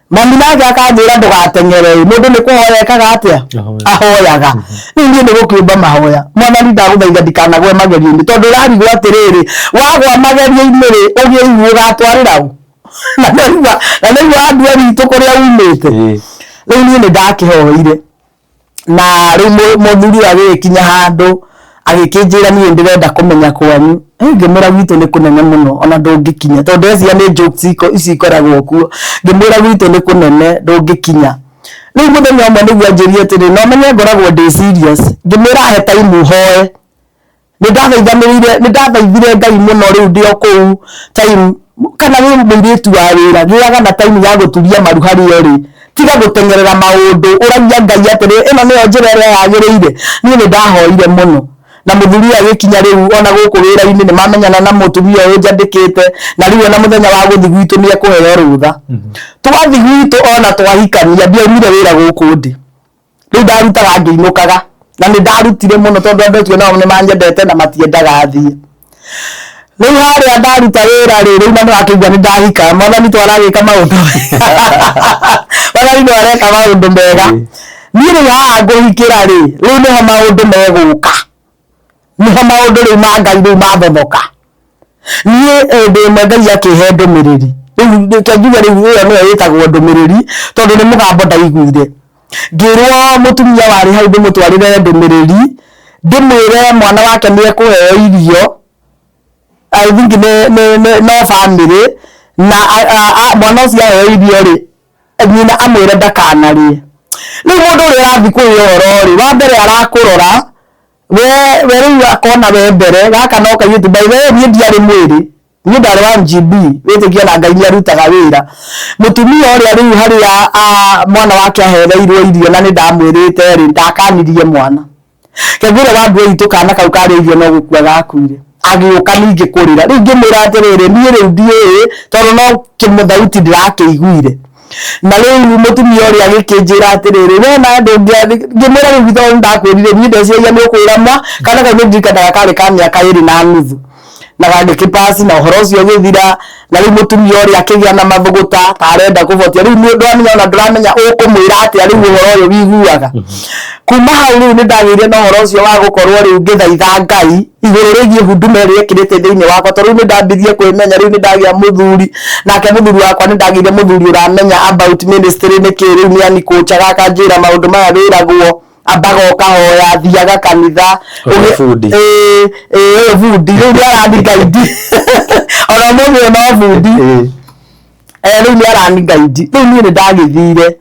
mami nake akanjĩra ndũgateng'ere mũndũ nĩ kũhoya ekaga atĩa ahoyaga rĩu niĩ nĩ gũkĩũmba mahoya mwana ni ndagũthaitha ndikanagwe magerio-inĩ tondũ ũrarigwo atĩrĩrĩ wagwa magerio-inĩ rĩ ũgĩe ihu ũgatwarĩra ũ na nĩguo andua witũ kũrĩa umĩte rĩu niĩ nĩ ndakĩhoire na rĩu mũthuri agĩkinya handũ agĩkĩnjĩra niĩ ndĩrenda kũmenya kwanyu ngĩmwĩra gwitũ nĩ kũnene mũno ona ndũngĩkinya tondũ ecia nĩ jokes ici ikoragwo kuo ngĩmwĩra gwitũ nĩ kũnene ndũngĩkinya rĩu mũthenya ũmwe nĩguo anjĩrie atĩrĩ no menye ngoragwo ndĩ serious ngĩmwĩra he time hoe nĩ ndathaithire Ngai mũno rĩu ndĩ o kũu time kana wĩ mũirĩtu wa wĩra gĩaga na time ya gũturia maru harĩa rĩ tiga gũteng'erera maũndũ ũragia Ngai atĩrĩ ĩno nĩyo njĩra ĩrĩa yagĩrĩire niĩ nĩ ndahoire mũno na mũthuri agĩkinya rĩu ona gũkũ wĩra-inĩ nĩ mamenyana na mũtumia ũyũ njandĩkĩte na rĩu ona mũthenya wa gũthiĩ gwitũ nĩ ekũheo rũtha twathiĩ gwitũ ona twahikania ndionire wĩra gũkũ ndĩ rĩu ndarutaga ngĩinũkaga na nĩ ndarutire mũno tondũ andũ acio nao nĩ manjendete na matiendaga thiĩ rĩu harĩa ndaruta wĩra rĩu na nĩwakĩigua nĩ ndahika mwathani twaragĩka maũndũ mwathani nĩwareka maũndũ mega niĩ rĩu haha ngũhikĩra rĩu nĩho maũndũ megũka nĩho maũndũ rĩu ma Ngai rĩu mathothoka niĩ ndĩ ĩmwe Ngai akĩhe ndũmĩrĩri rĩu kĩanjuga rĩu ĩyo nĩyo ĩtagwo ndũmĩrĩri tondũ nĩ mũgambo ndaiguire ngĩrwo mũtumia warĩ hau ndĩmũtwarĩre ndũmĩrĩri ndĩmwĩre mwana wake nĩ ekũheo irio I think no family na mwana ũcio aheo irio rĩ nyina amwĩre ndakanarĩe rĩu mũndũ ũrĩa arathiĩ kũrĩa ũhoro rĩ wa mbere arakũrora we rĩu akona we mbere gaka no kairĩtu by the way niĩ ndiarĩ mwĩrĩ niĩ ndarĩ wa MGB wĩtĩkia na Ngai nĩ arutaga wĩra mũtumia ũrĩa rĩu harĩa mwana wake ahereirwo irio na nĩ ndamwĩrĩte rĩ ndakanirie mwana kĩambĩre wa ndua itũ kana kau karĩ irio no gũkua gakuire agĩũka ningĩ kũrĩra rĩu ngĩmwĩra atĩrĩrĩ niĩ rĩu ndiũĩ tondũ no kĩmũthauti ndĩrakĩiguire na rĩu mũtumia ũrĩa agĩkĩnjĩra atĩrĩrĩ we na ngĩmwĩra rĩu githĩ ndakwĩrire niĩ ndeciria nĩ ũkwĩra ma kana kau nĩ ndirikanaga karĩ ka mĩaka 2.5 na gagĩkĩpaci na ũhoro ũcio ũgĩthira na rĩu mũtumia ũrĩa akĩgĩa na mathũgũta arenda kũbotia rĩu nĩ ndamenya ona ndũramenya ũkũmwĩra atĩa rĩu ũhoro ũyũ wiguaga kuma hau rĩu nĩ ndagĩire na ũhoro ũcio wa gũkorwo rĩu ngĩthaitha Ngai igũrũ rĩgiĩ huduma ĩrĩa ĩkĩrĩte thĩinĩ wakwa tondũ rĩu nĩ ndambirie kwĩmenya rĩu nĩ ndagĩa mũthuri nake mũthuri wakwa nĩ ndagĩire mũthuri ũramenya about ministry nĩkĩ rĩu nĩ anikũnjaga akanjĩra maũndũ maya wĩragwo ambaga ũkahoya thiaga kanitha bundi rĩu nĩ arani gaidi ona mũthĩ no bundi rĩu nĩ arani gaidi rĩu niĩ nĩ ndagĩthire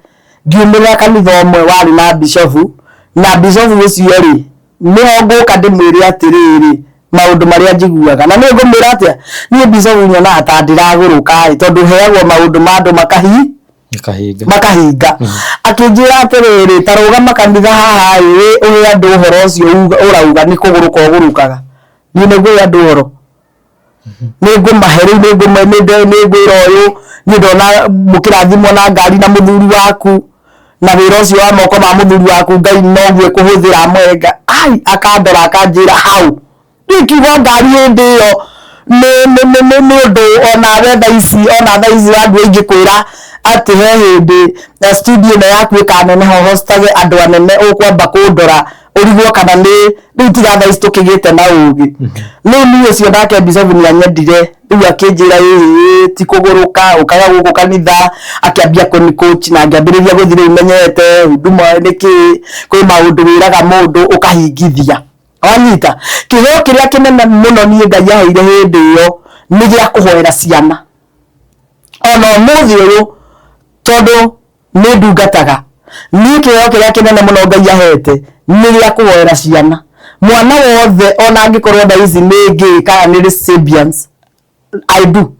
ngiumĩrĩra kanitha ũmwe warĩ na bishofu na bishofu ũcio rĩ niho nguka ndimwire atiriri maundu maria njiguaga na ni ngumira atia ni Bishop nyona ata ndiraguruka tondu heagwo maundu ma andu makahinga akinjira atiriri tarugama kanitha haha uyu andu uhoro ucio urauga ni kuguruka ugurukaga ni niguo andu uhoro nigumaheru niguira uyu ni ndona mukirathimo na ngari na muthuri waku na wira ucio wa moko ma muthuri waku Ngai noguo kuhuthira mwenga ai akandora akanjira hau ndikiuga ngari hindi yo ni undu ona tha ici andu aingi kwira ati he hindi na studio na yaku ikanene ho hostage andu anene ukwamba kundora urigwo kana ni ritiga tha ici tukigite na ugi ni ucio nake Bishop ni anyendire riu akinjira ti kuguruka ukaga guku kanitha akiambia kuni coach na ngiambiriria guthire imenyete huduma niki kwi maundu wiraga mundu ukahingithia wanyita kiheo kiria kinene muno ni Ngai aheire hindi iyo ni gia kuhoera ciana ona muthi uyu tondu ni ndungataga ni kiheo kiria kinene muno Ngai ahete ni gia kuhoera ciana mwana wothe ona angikorwo ndaici ni ngika ni recipients I do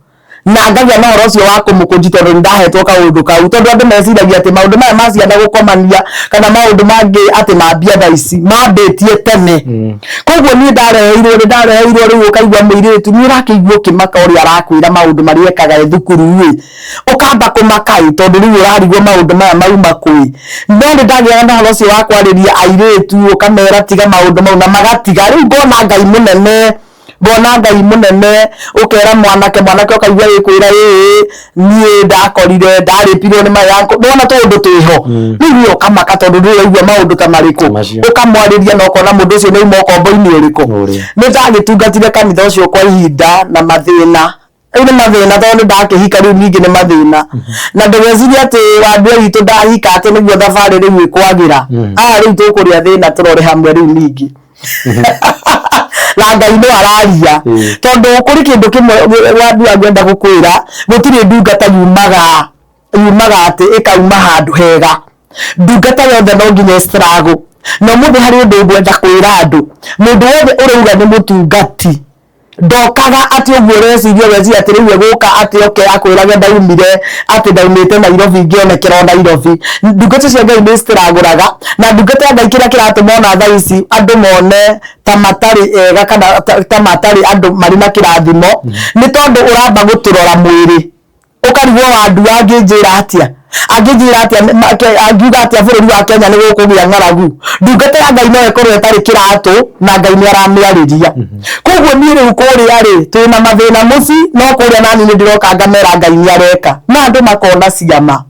na ngavia na horo cio wa kumukunji tondu ndahetwo kaundu kau tondu andu meciragia ati maundu maya ma ciana gukomania kana maundu mangi ati mambia thaici mambitie tene koguo ni ndareheirwo riu ukaigua muiritu ni urakigua kimaka uri arakwira maundu maria ekaga thukuru wi ukamba kumakai tondu riu urarigwo maundu maya mauma kwi no ndagia na horo cio wa kwariria airitu ukamera tiga maundu mau na magatiga riu ngona Ngai munene ukera mwanake ukaigua yikwira nie ndakorire ndaripirwo ni mayanko ndona tondu twiho riu ukamaka tondu ndiraigua maundu ta mariku ukamwariria na ukona mundu ucio ni umokombo-ini uriku ni ndagitungatire kanitha ucio kwa ihinda na mathina ni mathina tondu ndakihika riu ningi ni mathina na ndegeciria ati wandua witu ndahika ati niguo thabari riu ikwagira riu tukuria thina turore hamwe riu ningi na Ngai no araria tondu kuri kindu kimwe wandu agenda gukwira gutiri ndungata yumaga ati ikauma handu hega ndungata yothe no nginya struggle no mundu hari undu ngwenda kwira andu mundu wothe urauga ni mutungati ndokaga ati uguo reciria weci ati riu guka ati akwirage ndaumire ati ndaumite Nairobi ngionekera Nairobi ndungata cia Ngai ni struggle na ndungata ya Ngai kira kiratuma ona tha ici andu mone tamatari ega kana tamatari andu mari na kirathimo ni tondu uramba guturora mwiri ukarigwo wandu angijira atia angiuga atia bururi wa Kenya ni gukugia ng'aragu ndungata ya Ngai no ikorwo itari kiratu na Ngai ni aramiariria koguo ni riu kuria ri twina mathina muci no kuria nani ni ndiroka ngamera Ngai ni areka na andu makona ciama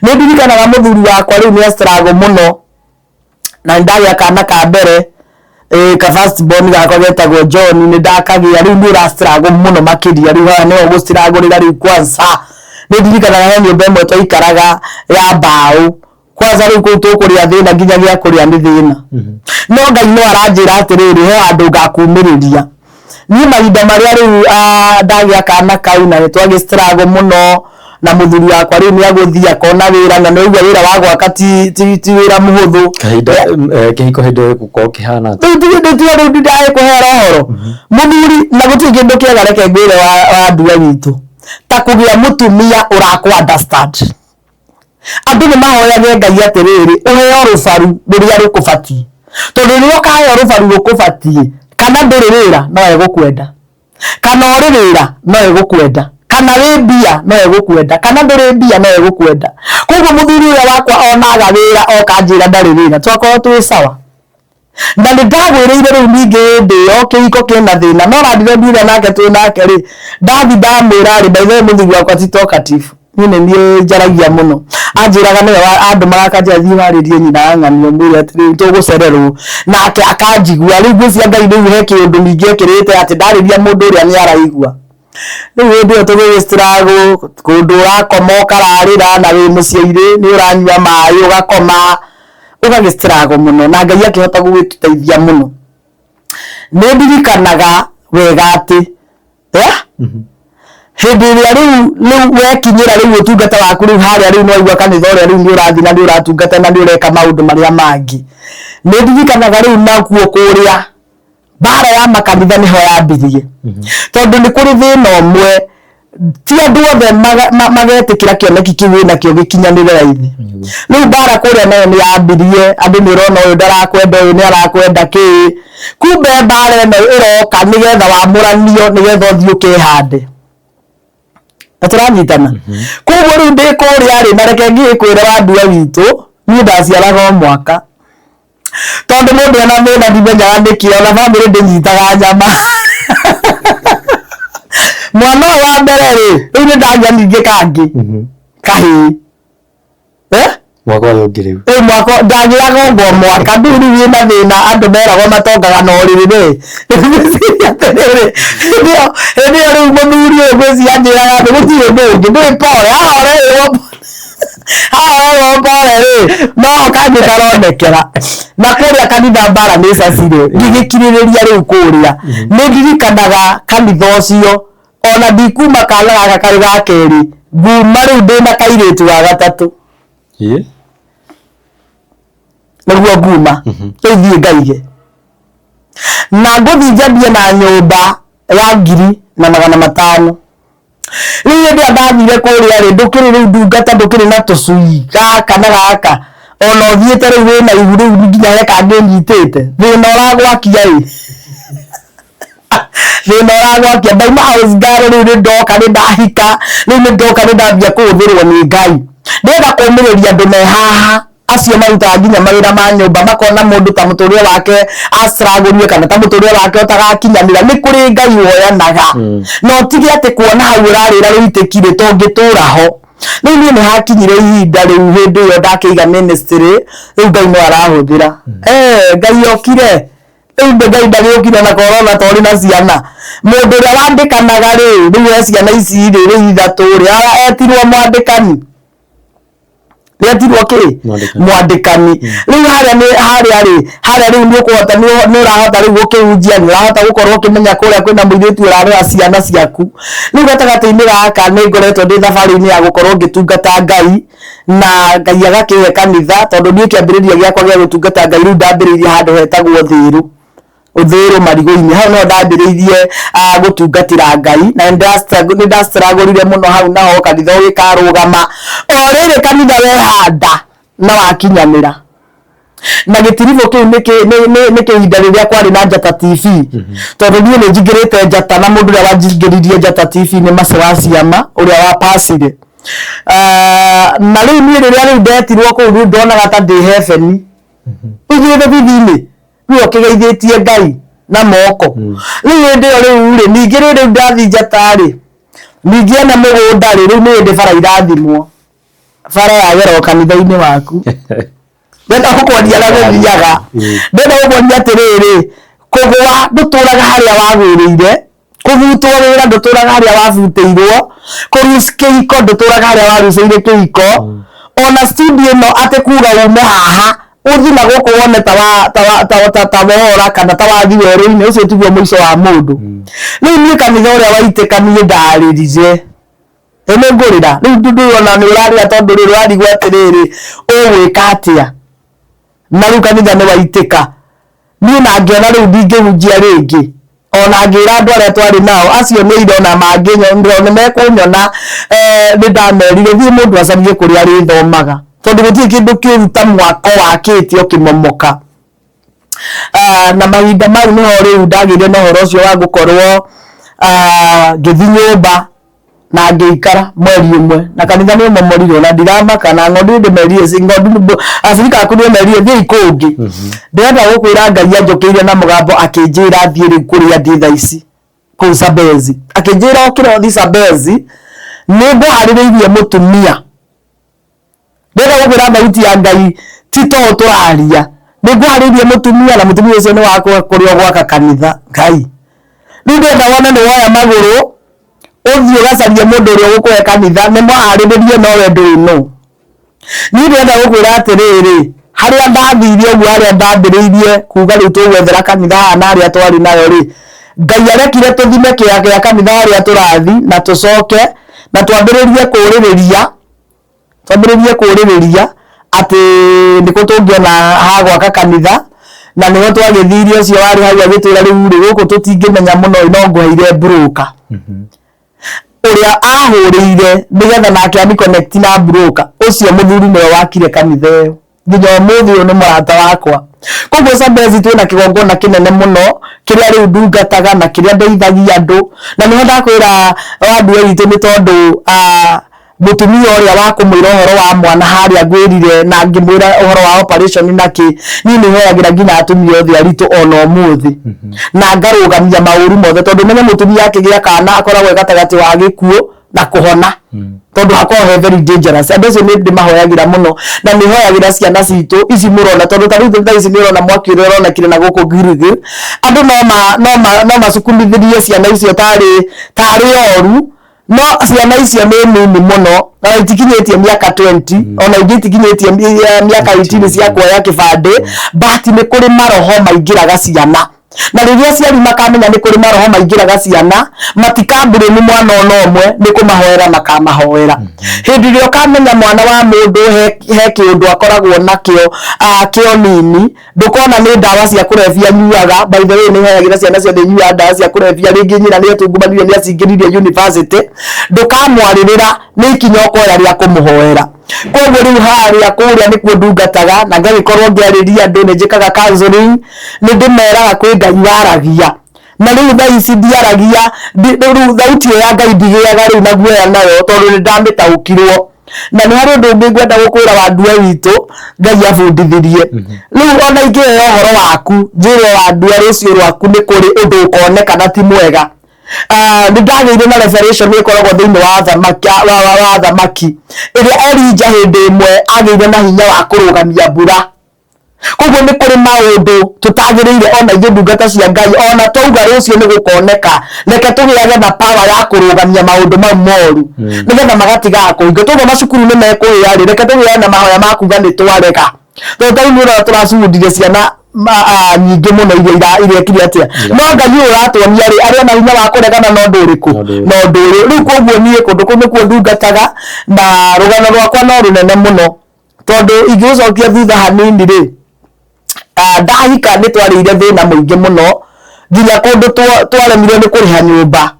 ni ndirikanaga muthuri wakwa riu ni struggle muno na ndagia kana ka mbere ka first born gakwa getagwo John ni ndakagia riu ni ra struggle muno makiria riu ha no gustruggle riu kwanza ni ndirikanaga he nyumba imwe twaikaraga ya mbao kwanza riu kuu tukuria thina nginya gia kuria ni thina no Ngai no aranjira atiriri he andu ngakumiriria ni mahinda maria riu ndagia kana kau na twagi struggle muno na muthuri wakwa riu ni aguthia kona wira na no wira wa gwaka ti wira muhuthu kihiko hindo guko kihana riu ndae kuhera horo muthuri na guti kindu kiega reke ngwire wa ndua witu ta kugia mutumia urakwa understand andu ni mahoyage Ngai atiriri uheo rubaru ruria rukubati tondu ni ukaheo rubaru rukubati kana nduririra no egukwenda kana uririra no egukwenda kana wibia no egukwenda kana nduribia no egukwenda koguo muthuri uria wakwa onaga wira okanjira ndaririra twakorwo twi sawa na ndagwiriire riu ningi ndio kihiko kina thina no radire ndire nake twi nake ri ndathi ndamwira ri baithe muthuri wakwa ti talkative ni njaragia muno anjiraga ni andu marakanjia thiwaririe nyina ng'anio mwire ati tugucererwo nake akanjigua riu ngwĩcia Ngai riu he kiundu ningi ekirite ati ndariria mundu uria ni araigua riu ndio tugistruggle kundu urakoma ukararira na wi muciiri ni uranyua mai ugakoma ugagistruggle muno na Ngai akihota gugituteithia muno ni ndirikanaga wega ati hindi ria riu wekinyira riu utungata waku riu haria riu no igwa kanitha uria riu ni urathi na ni uratungata na ni ureka maundu maria mangi ni ndirikanaga riu nakuo kuria bara ya makanitha niho yambirie tondu ni kuri thina umwe ti andu othe magetikira kioneki kiu na kio gikinyanire raithi riu bara kuria nayo ni yambirie andu ni rona uyu ndarakwenda uyu ni arakwenda ki kumbe bara no iroka nigetha wamuranio nigetha uthiuke hande aturanyitana kugo riu ndi kuria ri na reke ngikwira wandua witu ni ndaciaraga mwaka tondu mundu ena thina ndimenyaga ndikio na family ndinyitaga nyama mwana wa mbere ri riu ni ndagĩa ningĩ kangi kahi mwaka ũyũ ũngĩ rĩu mwaka ndagĩraga ngo mwaka nduru wĩna thĩna andũ meragwo matongaga na ũrĩrĩ hĩndĩ ĩyo rĩu mũthuri ũyũ gwĩcia njĩraga andũ gũtirĩ ũndũ ũngĩ ndũĩ pore haha pore rĩ no kangi karonekera na kũrĩa kanitha mbara nĩ cacire ngĩgĩkirĩrĩria rĩu kũrĩa nĩ ndirikanaga kanitha ũcio ona ndikuma kana gaka karĩ ga kerĩ nguma rĩu ndĩna kairĩtu wa gatatũ naguo nguma rĩu thiĩ ngaige na ngũthiĩ njambie na nyũmba ya 1,500 rĩu hĩndĩ ndathire kũrĩa rĩ ndũkĩrĩ rĩu ndungata ndũkĩrĩ na tũcui gaka na gaka ona ũthiĩte rĩu wĩna ihu rĩu nginya reka ngĩnyitĩte thĩna ũragwakia ĩ thĩna ũragwakia ndauma house girl rĩu nĩ ndoka nĩ ndahika rĩu nĩ ndoka nĩ ndambia kũhũthĩrwo nĩ Ngai ndĩrenda kũũmĩrĩria andũ me haha acio marutaga nginya mawĩra ma nyũmba makona mũndũ ta mũtũrĩre wake astragũrie kana ta mũtũrĩre wake ũtagakinyanĩra nĩ kũrĩ Ngai woyanaga no tige atĩ kuona hau ũrarĩra rĩu itĩkirĩ to ngĩtũra ho rĩu niĩ nĩ hakinyire ihinda rĩu hĩndĩ ĩyo ndakĩiga ministry rĩu Ngai no arahũthĩra Ngai okire rĩu Ngai ndagĩũkire na korona tondũ na ciana mũndũ ũrĩa wandĩkanaga rĩu ciana ici rĩu ithatũ rĩ etirwo mwandĩkani netirwo ki mwandĩkani rĩu harĩa rĩu nĩ ũkũhota nĩ ũrahota rĩu gũkĩhunjia nĩ ũrahota gũkorwo ũkĩmenya kũrĩa kwĩna mũirĩtu ũrarera ciana ciaku rĩu gatagatĩ-inĩ gaka nĩ ngoretwo ndĩ thabarĩ-inĩ ya gũkorwo ngĩtungata Ngai na Ngai agakĩhe kanitha tondũ niĩ kĩambĩrĩria gĩakwa gĩa gũtungata Ngai rĩu ndambĩrĩirie handũ hetagwo Thĩrũ Marigũ-inĩ hau no ndambĩrĩirie gũtungatĩra Ngai na nĩ ndastragũrire mũno hau naho kanitha ũgĩkarũgama o rĩrĩ kanitha wehanda na wakinyanĩra na gĩtiribũ kĩu nĩ kĩhinda rĩrĩa kwarĩ na Njata TV tondũ niĩ nĩ njingĩrĩte Njata na mũndũ ũrĩa wanjingĩririe Njata TV nĩ Mace wa Ciama ũrĩa wapacire na rĩu niĩ rĩrĩa rĩu ndetirwo kũu rĩu ndonaga ta ndĩ hebeni ithuĩ thĩinĩ rĩu kĩgeithĩtie Ngai na moko rĩu hĩndĩ ĩyo rĩu rĩ ningĩ rĩu ndathi Njata rĩ ningĩ ena mũgũnda rĩ rĩu nĩ hĩndĩ bara irathimwo bara yagerwo kanitha-inĩ waku ndenda gũkwonia na gũthiaga ndenda gũkwonia atĩrĩrĩ kũgũa ndũtũraga harĩa wagwĩrĩire kũbutwo wĩra ndũtũraga harĩa wabutĩirwo kũruci kĩhiko ndũtũraga harĩa warucĩire kĩhiko ona studio ĩno atĩ kuga ume haha ũthi na gũkũ wone ta wohora kana ta wathi werũ-inĩ ũcio tiguo mũico wa mũndũ rĩu niĩ kanitha ũrĩa waitĩka niĩ ndarĩrire nĩ ngũrĩra rĩu ndũrona nĩ ũrarĩra tondũ rĩrĩ warigwo atĩrĩrĩ ũgwĩka atĩa na rĩu kanitha nĩ waitĩka niĩ na ngĩona rĩu ndingĩhunjia rĩngĩ ona ngĩra andũ arĩa twarĩ nao acio nĩ irona mangĩnyona nĩ mekũnyona nĩ ndamerire thiĩ mũndũ acarie kũrĩa arĩthomaga tondũ gũtirĩ kĩndũ kĩruta mwako wakĩtio kĩmomoka na mahinda mau nĩho rĩu ndagĩire na ũhoro ũcio wa gũkorwo ngĩthi nyũmba na ngĩikara mweri ũmwe na kanitha nĩ ũmomorirwo na ndiramaka na ng'ondu ndĩmerire ng'ondu acirika aku nĩmerire thiĩ kũngĩ ndĩrenda gũkwĩra Ngai anjũkĩire na mũgambo akĩnjĩra thiĩ rĩu kũrĩa ndĩ thaa ici kũu Sabezi akĩnjĩra ũkĩra ũthi Sabezi nĩ ngũharĩrĩirie mũtumia ndĩrenda gũkwĩra thauti ya Ngai ti to tũraria nĩ ngũharĩrĩirie mũtumia na mũtumia ũcio nĩ wakwa kũrĩa gwaka kanitha Ngai rĩu ndĩrenda wone nĩ woya magũrũ ũthiĩ ũgacaria mũndũ ũrĩa ũgũkũhe kanitha nĩ mũharĩrĩrie no we ndũrĩ no niĩ ndĩrenda gũkwĩra atĩrĩrĩ harĩa ndathiire ũguo harĩa ndambĩrĩirie kuga rĩu tũgwethera kanitha haha na arĩa twarĩ nayo rĩ Ngai arekire tuthime kĩa kanitha harĩa tũrathi na tũcoke na twambĩrĩrie kũrĩrĩria atĩ nĩko tũngĩona ha gwaka kanitha na nĩho twagĩthirie ũcio warĩ hau agĩtwĩra rĩu rĩ gũkũ tũtingĩmenya mũno no ngũheire broker ũrĩa ahũrĩire nĩgetha nake ani connect na broker ũcio mũthuri nĩwe wakire kanitha ĩyo nginya ũmũthĩ ũyũ nĩ mũrata wakwa. Koguo Sambezi twĩna kĩgongona kĩnene mũno kĩrĩa rĩu ndungataga na kĩrĩa ndeithagia andũ na nĩho ndakwĩra wandu witũ nĩ tondũ mũtumia ũrĩa wa kũmwĩra ũhoro wa mwana harĩa ngwĩrire na ngĩmwĩra ũhoro wa operation nake niĩ nĩhoyagĩra nginya atumia othe aritũ ona ũmũthĩ na ngarũgamia maũru mothe tondũ nĩme mũtumia akĩgĩa kana akoragwo gatagatĩ wa gĩkuũ na kũhona tondu hakoragwo very dangerous. Andũ acio nĩ ndĩmahoyagĩra mũno na nĩhoyagĩra ciana citũ ici mũrona tondũ tarĩu thaa ici nĩũrona mwaki ũrĩa ũronekire na gũkũ Gilgil andũ no macukumithirie ciana icio tarĩ oru no ciana icio nĩ nini mũno na itikinyĩtie mĩaka 20 ona ingĩ itikinyĩtie mĩaka 18 cia kuoya kĩbandĩ but nĩ kũrĩ maroho maingĩraga ciana na rĩrĩa ciari makamenya nĩ kũrĩ maroho maingĩraga ciana matikambũrĩ nĩ mwana ona ũmwe nĩ kũmahoera makamahoera hĩndĩ ĩrĩa ũkamenya mwana wa mũndũ he kĩũndũ akoragwo nakĩo kĩo nini ndũkona nĩ ndawa cia kũrebia nyuaga by the way nĩ hoyagĩra ciana ciothe nyuaga ndawa cia kũrebia rĩngĩ nyina nĩ atungumanire nĩ acingĩririe university ndũkamwarĩrĩra nĩ ikinya ũkoya rĩa kũmũhoera. Koguo rĩu harĩa kũrĩa nĩkuo ndungataga na ngagĩkorwo ngĩarĩria andũ nĩ njĩkaga counseling nĩ ndĩmeraga kwĩ Ngai waragia na rĩu thaa ici ndiaragia rĩu thauti ĩyo ya Ngai ndigĩaga rĩu na guoya nayo tondũ nĩ ndamĩtaũkirwo na nĩ harĩ ũndũ ũngĩ ngwenda gũkwĩra Wandua witũ Ngai abundithirie rĩu ona ingĩheo ũhoro waku njĩre Wandua rũciũ rwaku nĩ kũrĩ ũndũ ũkonekana ti mwega. Nĩ ndagĩire na revelation nĩ ĩkoragwo thĩinĩ wa thamaki ĩrĩa Elijah hĩndĩ ĩmwe agĩire na hinya wa kũrũgamia mbura. Koguo nĩ kũrĩ maũndũ tũtagĩrĩire ona ithuĩ ndungata cia Ngai ona twauga rũciũ nĩ gũkoneka reke tũgĩage na power ya kũrũgamia maũndũ mau moru nĩgetha magatigaga kũhinga. Toguo macukuru nĩ mekũhĩa reke tũgĩage na mahoya ma kuga nĩ twarega tondũ tarĩu nĩũrona tũracugundithia ciana nyingĩ mũno iria kiri atĩa no Ngai ũratuonia rĩ arĩa na hinya wa kũregana no ndũ ũrĩkũ no ndũ rĩu. Koguo niĩ kũndũ kũu nĩkuo ndungataga na rũgano rwakwa no rũnene mũno tondũ ingĩũcokia thutha hanini rĩ ndahika nĩ twarĩire thĩna mũingĩ mũno nginya kũndũ twaremire nĩ kũrĩha nyũmba.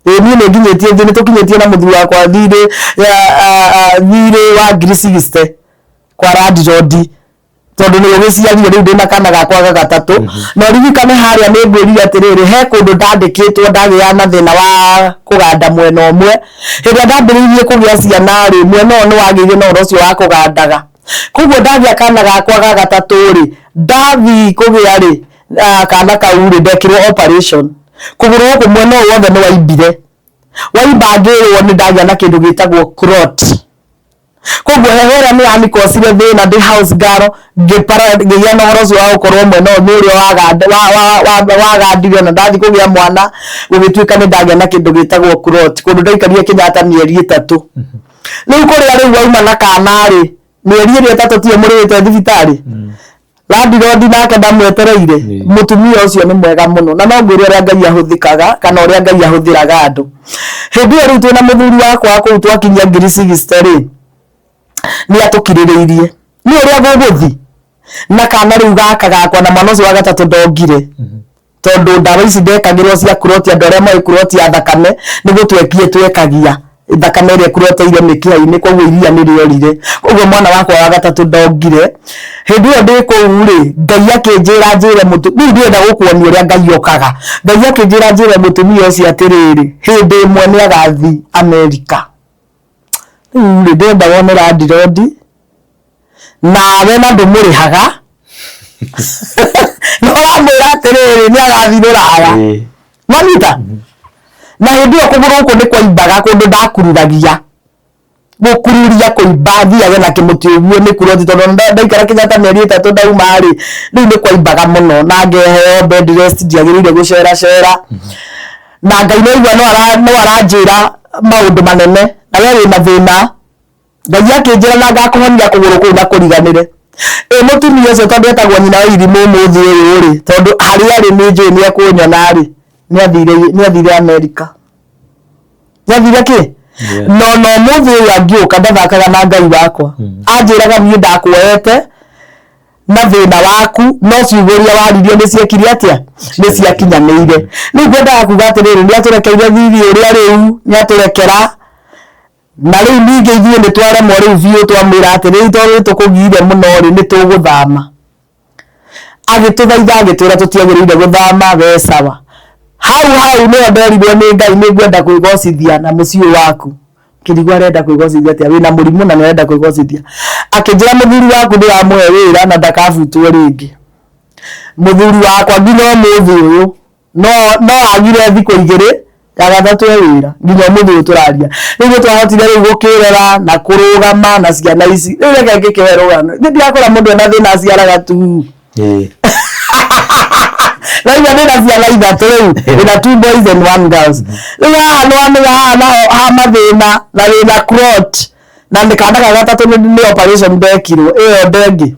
Niĩ nĩ nginyĩtie thĩ nĩ tũkinyĩtie na mũthuri wakwa thirĩ wa ngiri 60 kwa landlord tondũ nĩ ũgĩciarire rĩu ndĩna kana gakwa gatatũ na ririkane harĩa nĩ ngwĩrire atĩrĩrĩ he kũndũ ndandĩkĩtwo ndagĩa na thĩna wa kũganda mwena ũmwe hĩndĩ ndambĩrĩirie kũgĩa ciana rĩ mwena ũyũ nĩ wagĩire na ũhoro ũcio wa kũgandaga. Koguo ndagĩa kana gakwa gatatũ rĩ ndathi kũgĩa rĩ kana kau rĩ ndekirwo operation kũgũrũ gũkũ mwena ũyũ wothe nĩ waimbire waibangĩrwo nĩ ndagĩa na kĩndũ gĩtagwo clot. Koguo hehera nĩ yanikosire thĩna ndĩ house girl ngĩgĩa na ũhoro ũcio wa gũkorwo mwena ũyũ nĩ ũrĩa wagandire na ndathi kũgĩa mwana gũgĩtuĩka nĩ ndagĩa na kĩndũ gĩtagwo clot kũndũ ndaikarire Kenyatta mĩeri 3. Rĩu kũrĩa rĩu wauma na kana rĩ mĩeri ĩrĩa 3 tiyo mũrĩte thibitarĩ landlord nake ndamwetereire mũtumia ũcio nĩ mwega mũno na no ngwĩre ũrĩa Ngai ahũthĩkaga kana ũrĩa Ngai ahũthĩraga andũ. Hĩndĩ ĩyo rĩu twĩna mũthuri wakwa kũu twakinyia ngiri 60 rĩ nĩ atũkirĩrĩirie nĩ ũrĩa gũgũthi na kana rĩu gaka gakwa na mwana ũcio wa gatatũ ndongire tondũ ndawa ici ndekagĩrwo cia kuroti andũ arĩa moĩ kuroti ya thakame nĩ gũtwekie twekagia thakame ĩrĩa kuroteire mĩkiha-inĩ koguo iria nĩ rĩorire. Koguo mwana wakwa wa gatatũ ndongire hĩndĩ ĩyo ndĩ kũu rĩ Ngai akĩnjĩra njĩre mũtumia rĩu ndĩrenda gũkuonia ũrĩa Ngai okaga Ngai akĩnjĩra njĩre mũtumia ũcio atĩrĩrĩ hĩndĩ ĩmwe nĩ agathi Amerika. Rĩu ndĩrenda wone landlord nawe na ndũmũrĩhaga no ũramwĩra atĩrĩrĩ nĩ agathi rũraya mamita na hĩndĩ ĩyo kũgũrũ gũkũ nĩ kwaimbaga kũndũ ndakururagia gũkururia kũimba thiage na kĩmũtĩ ũguo nĩ kuroti tondũ ndaikara Kenyatta mĩeri 3 ndauma rĩ rĩu nĩ kwaimbaga mũno na ngeheo bed rest ndiagĩrĩire gũcera na Ngai nĩaigua no aranjĩra maũndũ manene na we wĩna thĩna Ngai akĩnjĩra na ngakũhonia kũgũrũ kũu na kũriganĩre Mutumia ucio tondu etagwo nyina wa irimu muthi uyu ri tondu hari ari ni njui ni akunyona ri ni athire America ni athire ki no muthi uyu angiuka ndathakaga na Ngai wakwa anjiraga ni ndakuete na thina waku no ciuguria waririo ni ciekire atia ni ciakinyanĩire ni ngwendaga kuga atiriri ni aturekeire thithi uria riu ni aturekera na riu ninge ithuĩ nĩ twaremwo riu biũ twamwĩra atĩrĩrĩ tondũ tũkũgiire mũno rĩ nĩ tũgũthama agĩtũthaitha agĩtwĩra tũtiagĩrĩire gũthama we sawa hau nĩyo nderirwo nĩ Ngai nĩ ngwenda kwĩgocithia na mũciĩ waku kĩrigwa arenda kwĩgocithia atĩa wĩna mũrimũ na nĩarenda kwĩgocithia akĩnjĩra mũthuri waku ndĩramũhe wĩra na ndakabutwo rĩngĩ mũthuri wakwa nginya ũmũthĩ ũyũ no agire thikũ igĩrĩ ya gatatũ wĩra nginya ũmũthĩ ũyũ tũraria rĩu twahotire rĩu gũkĩrera na kũrũgama na ciana ici rĩu reke ngĩkĩhe rũgano ndiakora mũndũ ena thĩna aciaraga tu na inya ndĩna ciana ithatũ rĩu ndĩna 2 boys and 1 girls rĩu haha mathĩna na wĩna clot na ndĩkanda ga gatatũ nĩ operation ndekirwo ĩyo ndengi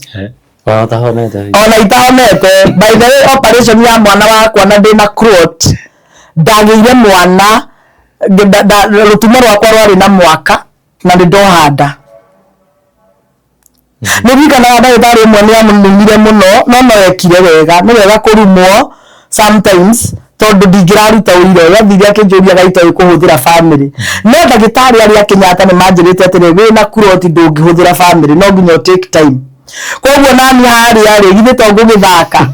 ona itahonete by the way operation ya mwana wakwa na ndĩna clot ndagĩire mwana rũtumo rwakwa rwarĩ na mwaka na ndohanda nĩririkanaga ndagĩtarĩ ũmwe nĩamũnumire mũno no ekire wega nĩ wega kũrumwo sometimes tondũ ndingĩraruta ũira yathire akĩnjũria gaita kũhũthĩra family no ndagĩtarĩ arĩa Kenyatta nĩmanjĩrĩte atĩrĩ wĩna kuroti ndũngĩhũthĩra family no nginya take time koguo nani harĩa rĩ githĩ to ngũgĩthaka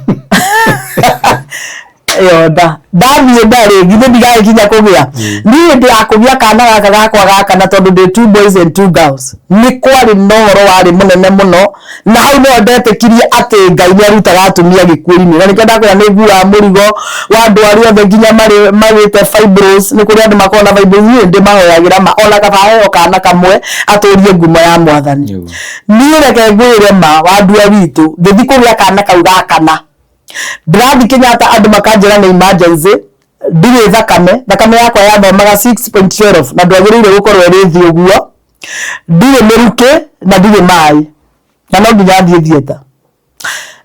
yoda ndathiĩ ndarĩ githĩ ndigagĩkinya kũgĩa niĩ ndĩ akũgĩa kana gaka na tondũ ndĩ 2 boys and 2 girls nĩ kwarĩ na ũhoro warĩ mũnene mũno na hau no ndetĩkirie atĩ Ngai nĩarutaga atumia gĩkuũ-inĩ na nĩkĩo ndakwĩra nĩ nguaga mũrigo wa andũ arĩa othe nginya magĩte fibros nĩ kũrĩ andũ makoragwo na fibros niĩ ndĩmahoyagĩra ma ona kabaheo kana kamwe atũrie ngumo ya Mwathani niĩ reke ngwĩre ma wa andũ a witũ ngĩthiĩ kũgĩa kana kau gakana ndĩrathiĩ Kenyatta andũ makanjĩra nĩ emergency ndirĩ thakame yakwa yathomaga 6.12 na ndwagĩrĩire gũkorwo ĩrĩ thĩ ũguo ndirĩ mĩrukĩ na ndirĩ maĩ na no nginya thiĩ thieta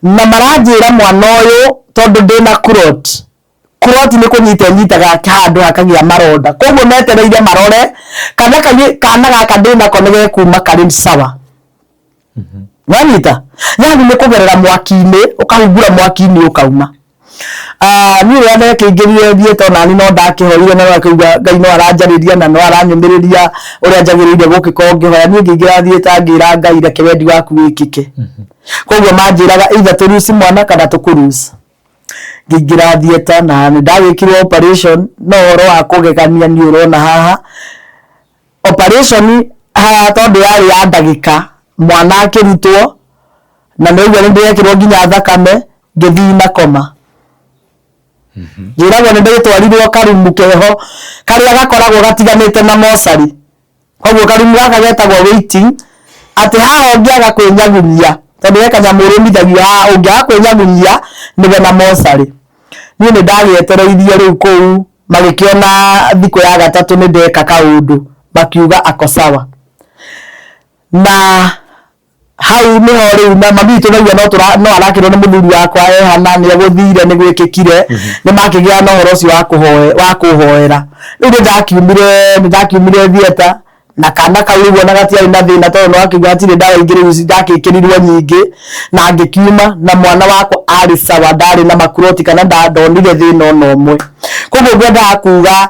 na maranjĩra mwana ũyũ tondũ ndĩna clot nĩ kũnyitaga handũ hakagĩa maronda koguo metereire marore kana gaka ndĩnako nĩgekuma karĩ sawa Wanita yani nĩ kũgerera mwaki-inĩ ũkahungura mwaki-inĩ ũkauma niĩ rĩrĩa ndekĩingĩrire thieta nani no ndakĩhoire na akauga Ngai no aranjarĩria na no aranyũmĩrĩria ũrĩa njagĩrĩire gũgĩkorwo ngĩhoya niĩ ngĩingĩra thieta ngĩra Ngai reke wendi waku wĩkĩke koguo manjĩraga either tũruci mwana kana tũkũruci ngĩingĩra thieta na nĩ ndagĩkirwo operation no ũhoro wa kũgegania nĩ ũrona haha operation haha tondũ yarĩ ya ndagĩka mwana akĩrutwo na nĩguo nĩ ndĩrekĩrwo nginya thakame ngĩthiĩ na koma njĩragwo nĩ ndĩtwarirwo karumu keho karĩa gakoragwo gatiganĩte na mocarĩ koguo karumu gaka getagwo waiting atĩ haha ũngĩaga kwĩnyagunyia tondũ we kanyamũ ũrũmithagio haha ũngĩaga kwĩnyagunyia nĩwe na mocarĩ niĩ nĩ ndagĩetereirie rĩu kũu magĩkĩona thikũ ya gatatũ nĩ ndeka kaũndũ makiuga ako sawa na hau nĩho rĩu na mami witũ no arakĩrwo nĩ mũthuri wakwa ehana nĩ egũthire nĩ gwĩkĩkire nĩ makĩgĩa na ũhoro ũcio wa kũhoera rĩu nĩ ndakiumire thieta na kana kau rĩu na gatiarĩ na thĩna tondũ no akĩuga atirĩ ndawa ingĩ rĩu ndakĩkĩrirwo nyingĩ na ngĩkiuma na mwana wakwa arĩ sawa ndarĩ na makuroti kana ndonire thĩna ona ũmwe koguo ngwendaga kuga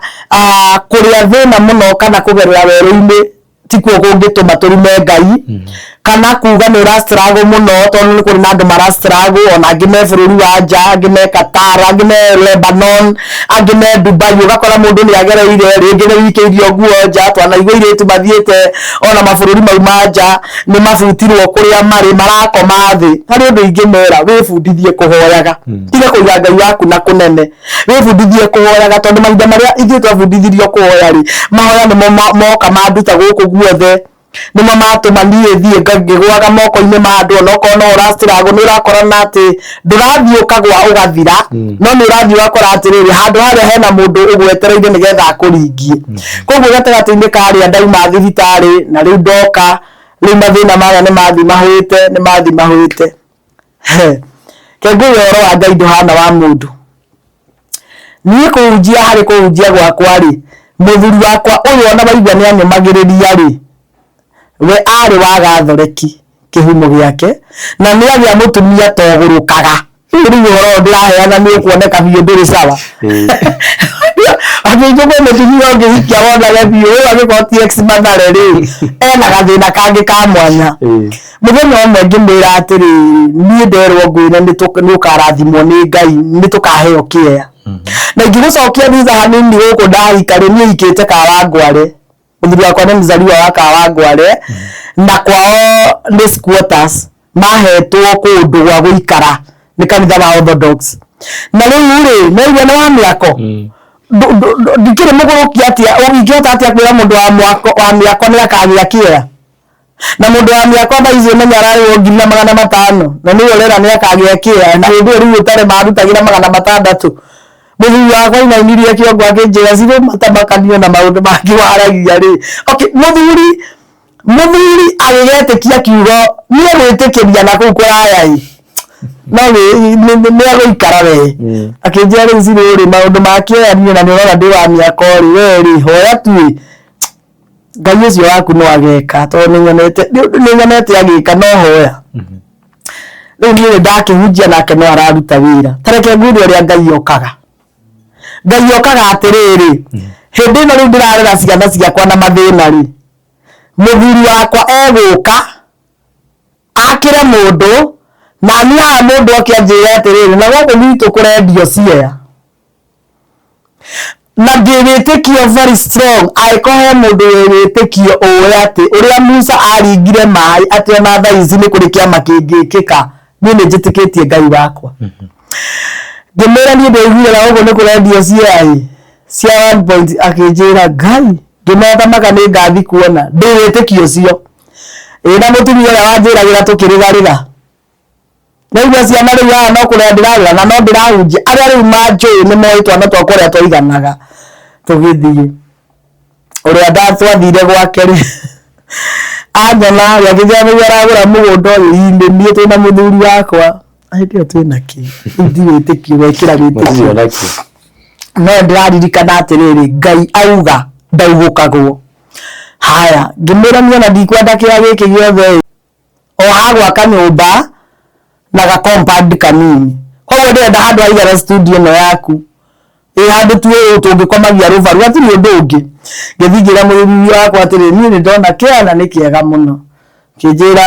kũrĩa thĩna mũno kana kũgerera werũ-inĩ tikuo kũngĩtũma tũrume Ngai kana kuga nĩ ũrastruggle mũno tondũ nĩ kũrĩ na andũ marastruggle ona angĩ me bũrũri wa nja angĩ me Qatar angĩ me Lebanon angĩ me Dubai ũgakora mũndũ nĩ agereire rĩngĩ nĩ wikĩirio nguo nja twanaigua airĩtu mathiĩte ona mabũrũri mau ma nja nĩ mabutirwo kũrĩa marĩ marakoma thĩ harĩ ũndũ ingĩmera wĩbundithie kũhoyaga tiga kũiga Ngai waku na kũnene wĩbundithie kũhoyaga tondũ mahinda marĩa ithuĩ twabundithirio kũhoya rĩ mahoya nĩmo moka manduta gũkũ guothe nĩmo matũma niĩ thiĩ ngĩgwaga moko-inĩ ma andũ onokorwo no ũrastruggle nĩ ũrakorana atĩ ndũrathiĩ ũkagwa ũgathira no nĩ ũrathiĩ ũgakora atĩrĩrĩ handũ harĩa hena mũndũ ũgwetereire nĩgetha akũringie koguo gatagatĩ-inĩ karĩa ndauma thibitarĩ na rĩu ndoka rĩu mathĩna maya nĩ mathi mahũĩte kengũi ũhoro wa Ngai ndũhana wa mũndũ. Niĩ kũhunjia harĩ kũhunjia gwakwa rĩ, mũthuri wakwa ũyũ ona waigua nĩ anyũmagĩrĩria rĩ, we arĩ wa Gathoreki kĩhumo gĩake na nĩ agĩa mũtumia togũrũkaga. Rĩu ũhoro ndĩraheana nĩ ũkuoneka biũ ndũrĩ sawa. Akĩnjũkwo mũtumia ũngĩhikia wonage biũ ũyũ agĩkorwo ti ex-Mathare rĩ, ena gathĩna kangĩ ka mwanya. Mũthenya ũmwe ngĩmwĩra atĩrĩ, niĩ nderwo ngwĩre nĩ ũkarathimwo nĩ Ngai, nĩ tũkaheo kĩeya. Na ingĩgũcokia thutha hanini gũkũ ndahika rĩ, niĩ hikĩte Kawangware. Mũthuri wakwa nĩ mũzaliwa wa Kawangware na kwao nĩ squatters mahetwo kũndũ gwa gũikara nĩ kanitha wa Orthodox. Na rĩu rĩ, naigua nĩ wa mĩako ndikĩrĩ mũgũrũkia atĩa, ũngĩhota atĩa kwĩra mũndũ wa mĩako nĩ akagĩa kĩeya, na mũndũ wa mĩako thaa ici ũmenya ararĩhwo 500 na nĩ ũrera nĩ akagĩa kĩeya, na hĩndĩ ĩyo rĩu ũtarĩ marutagĩra 600. Mũthuri wakwa inainirie kĩongo akĩnjĩra cirĩ matamakanio na maũndũ mangĩ waragia rĩ. Okay, mũthuri agĩgetĩkia kiugo niĩ gwĩtĩkĩria na kũu kũraya ĩ no nĩ agũikara we. Akĩnjĩra rĩu cirĩ rĩ maũndũ ma kĩeya niĩ na nĩũrona ndĩ wa mĩako rĩ, we rĩ hoya tu ĩ Ngai ũcio waku no ageka, tondũ nĩ nyonete agĩka no hoya. Rĩu niĩ ndakĩhunjia nake no araruta wĩra. Tareke nguurie ũrĩa Ngai okaga. Ngai okaga atĩrĩrĩ, hĩndĩ ĩno rĩu ndĩrarera ciana ciakwa na mathĩna rĩ, mũthuri wakwa egũka akĩre mũndũ na niĩ haha mũndũ akĩanjĩra atĩrĩrĩ, na gũkũ gwitũ kũrendio cieya na ndĩwĩtĩkio very strong. Angĩkorwo he mũndũ wĩtĩkio ũĩ atĩ ũrĩa Musa aringire maĩ atĩ ona thaa ici nĩ kũrĩ kĩama kĩngĩkĩka, niĩ nĩ njĩtĩkĩtie Ngai wakwa. Ngĩmwĩra niĩ ndĩiguire na gũkũ nĩ kũrendio cieya cia 1 point, akĩnjĩra Ngai ngĩmathamaka nĩ ngathi kuona ndĩwĩtĩkio ũcio. Na mũtumia ũrĩa wanjĩragĩra tũkĩrĩgarĩga. Naigua ciana rĩu haha no kũrĩa ndĩrarĩra na no ndĩrahunjia, arĩa rĩu manjũĩ nĩ moĩ twana twakwa ũrĩa twaiganaga tũgĩthiĩ. Ũrĩa twathire gwake rĩ anyona akĩnjĩra nĩguo aragũra mũgũnda ũyũ nĩ niĩ twĩna mũthuri wakwa. Hĩndĩ ĩyo twĩna kĩ? Ndiwĩtĩkio gwĩkĩra wĩtĩkio. No ndĩraririkana atĩrĩrĩ, Ngai auga ndaugũkagwo. Haya, ngĩmwĩra niĩ ona ndikwenda kĩeya gĩkĩ gĩothe o hagwaka nyũmba na ga compound kanini. Koguo ndĩrenda handũ haigana studio ĩno yaku handũ tu tũngĩkomagia rũbaru hatirĩ ũndũ ũngĩ. Ngĩthiĩ ngĩra mũthuri wakwa atĩrĩrĩ, niĩ nĩ ndona kĩeya na nĩ kĩega mũno. Kĩnjĩra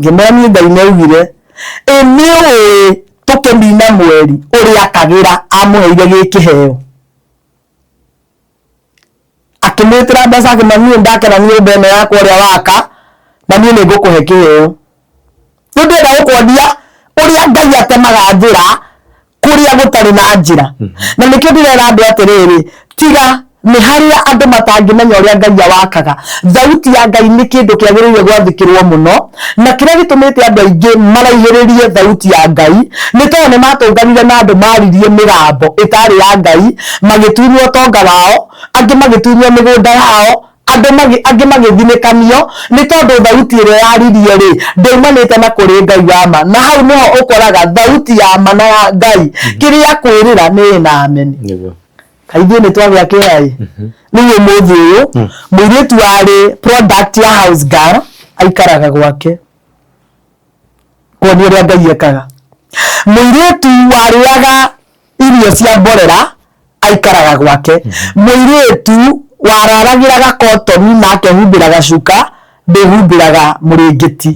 ngĩmwĩra niĩ Ngai nĩaugire nĩũĩ tũkĩnina mweri ũrĩa akagĩra amũheire gĩkĩheo. Akĩmwĩtĩra mbeca akĩmwĩra niĩ ndakena nyũmba ĩno yakwa ũrĩa waka na niĩ nĩ ngũkũhe kĩheo. Rĩu ndĩrenda gũkuonia ũrĩa Ngai atemaga njĩra kũrĩa gũtarĩ na njĩra. Na nĩkĩo ndĩrera andũ atĩrĩrĩ, tiga nĩ harĩa andũ matangĩmenya ũrĩa Ngai awakaga. Thauti ya Ngai nĩ kĩndũ kĩagĩrĩire gwathĩkĩrwo mũno, na kĩrĩa gĩtũmĩte andũ aingĩ maraihĩrĩrie thauti ya Ngai nĩ tondũ nĩ matũnganire na andũ maririe mĩgambo ĩtarĩ ya Ngai, magĩtunywo tonga wao, angĩ magĩtunywo mĩgũnda yao, angĩ magĩthinĩkanio nĩ tondũ thauti ĩrĩa yaririe rĩ ndaumanĩte na kũrĩ Ngai wa ma. Na hau nĩho ũkoraga thauti ya ma na ya Ngai kĩrĩa kwĩrĩra nĩ na ameni. Kaithĩ nĩ twagĩa kĩeya ĩ. Rĩu ũmũthĩ ũyũ mũirĩtu warĩ product ya house girl aikaraga gwake. Kuonia ũrĩa Ngai ekaga. Mũirĩtu warĩaga irio cia mborera aikaraga gwake. Mũirĩtu wararagĩra gakotoni na akehumbĩra gacuka ndĩhumbĩraga mũrĩngĩti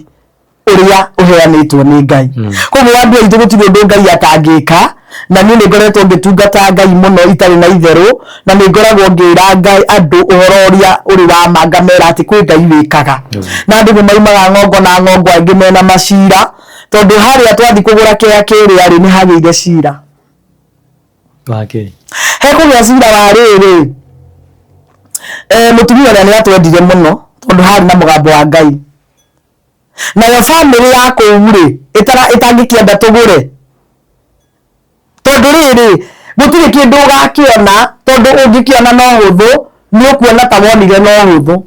ũrĩa ũheanĩtwo nĩ Ngai. Koguo andũ aitũ gũtirĩ ũndũ Ngai atangĩka, na niĩ nĩ ngoretwo ngĩtungata Ngai mũno itarĩ na itherũ, na nĩ ngoragwo ngĩra Ngai andũ ũhoro ũrĩa ũrĩ wa ma ngamera atĩ kwĩ Ngai wĩkaga. Na andũ nĩ maumaga ng'ongo na ng'ongo angĩ mena macira, tondũ harĩa twathi kũgũra kĩeya kĩrĩa rĩ nĩ hagĩire cira. He kũgĩa cira wa rĩrĩ, mũtumia ũrĩa nĩ atwendire mũno tondũ harĩ na mũgambo wa Ngai. Nayo bamĩrĩ ya kũu rĩ ĩtangĩkĩenda tũgũre, tondũ rĩrĩ gũtirĩ kĩndũ ũgakĩona, tondũ ũngĩkĩona no hũthũ nĩ kuona ta wonire no hũthũ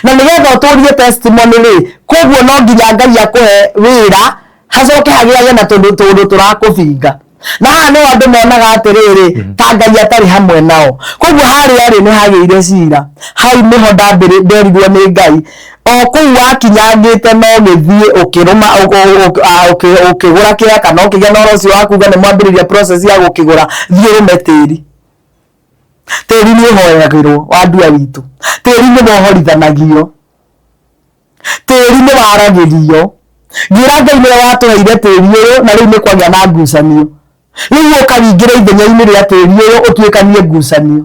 na nĩgetha ũtũrie testimony rĩ koguo no nginya Ngai akũhe wĩra hacoke hagĩage na tũndũ tũrakũbinga na haha nĩ andũ monaga atĩrĩrĩ ta Ngai atarĩ hamwe nao koguo harĩa rĩ nĩ hagĩire cira hau nĩho nderirwo nĩ Ngai o kũu wakinyangĩte no gĩthiĩ ũkĩgũra kĩrĩa kana ũkĩgĩa na ũhoro ũcio wa kuga nĩ mwambĩrĩria process ya gũkĩgũra thiĩ ũrũme tĩri nĩ ũhoyagĩrwo wa ndua witũ tĩri nĩ wohorithanagio tĩri nĩ waragĩrio ngĩra Ngai nĩwe watũheire tĩri ũyũ na rĩu nĩ kwagĩa na ngucanio rĩu ũkaringĩra ithenya-inĩ rĩa tĩri ũyũ ũtuĩkanie ngucanio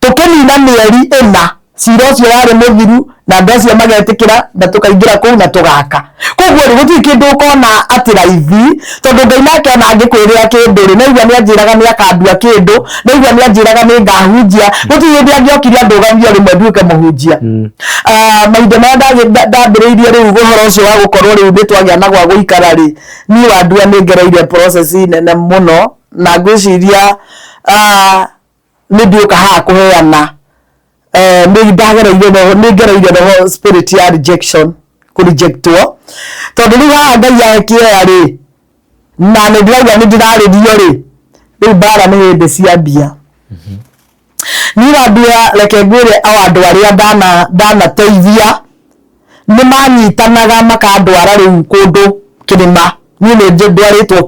tũkĩnina mĩeri 4 cira ũcio warĩ mũthiru na andũ acio magetĩkĩra na tũkaingĩra kũu na tũgaka koguo rĩ gũtirĩ kĩndũ ũkona atĩ raithi tondũ Ngai nake ona angĩkwĩrĩra kĩndũ rĩ naigua nĩ anjĩraga nĩ akandua kĩndũ naigua nĩ anjĩraga nĩ ngahunjia gũtirĩ hĩndĩ angĩokire andũgamio rĩmwe nduĩke mũhunjia mahinda marĩa ndambĩrĩirie rĩu ũhoro ũcio wa gũkorwo rĩu nĩ twagĩa na gwa gũikara rĩ niĩ wa ndua nĩ ngereire process nene mũno na ngwĩciria nĩ ndiũka haha kũheana nĩ ngereire the spirit ya rejection kũrejectwo tondũ rĩu haha Ngai akĩoya rĩ na nĩ ndĩrauga nĩ ndĩrarĩrio rĩ rĩu mbara nĩ hĩndĩ ciambia niĩ wambia reke ngwĩre o andũ arĩa ndanateithia nĩ manyitanaga makandwara rĩu kũndũ kĩrĩma niĩ nĩ ndwarĩtwo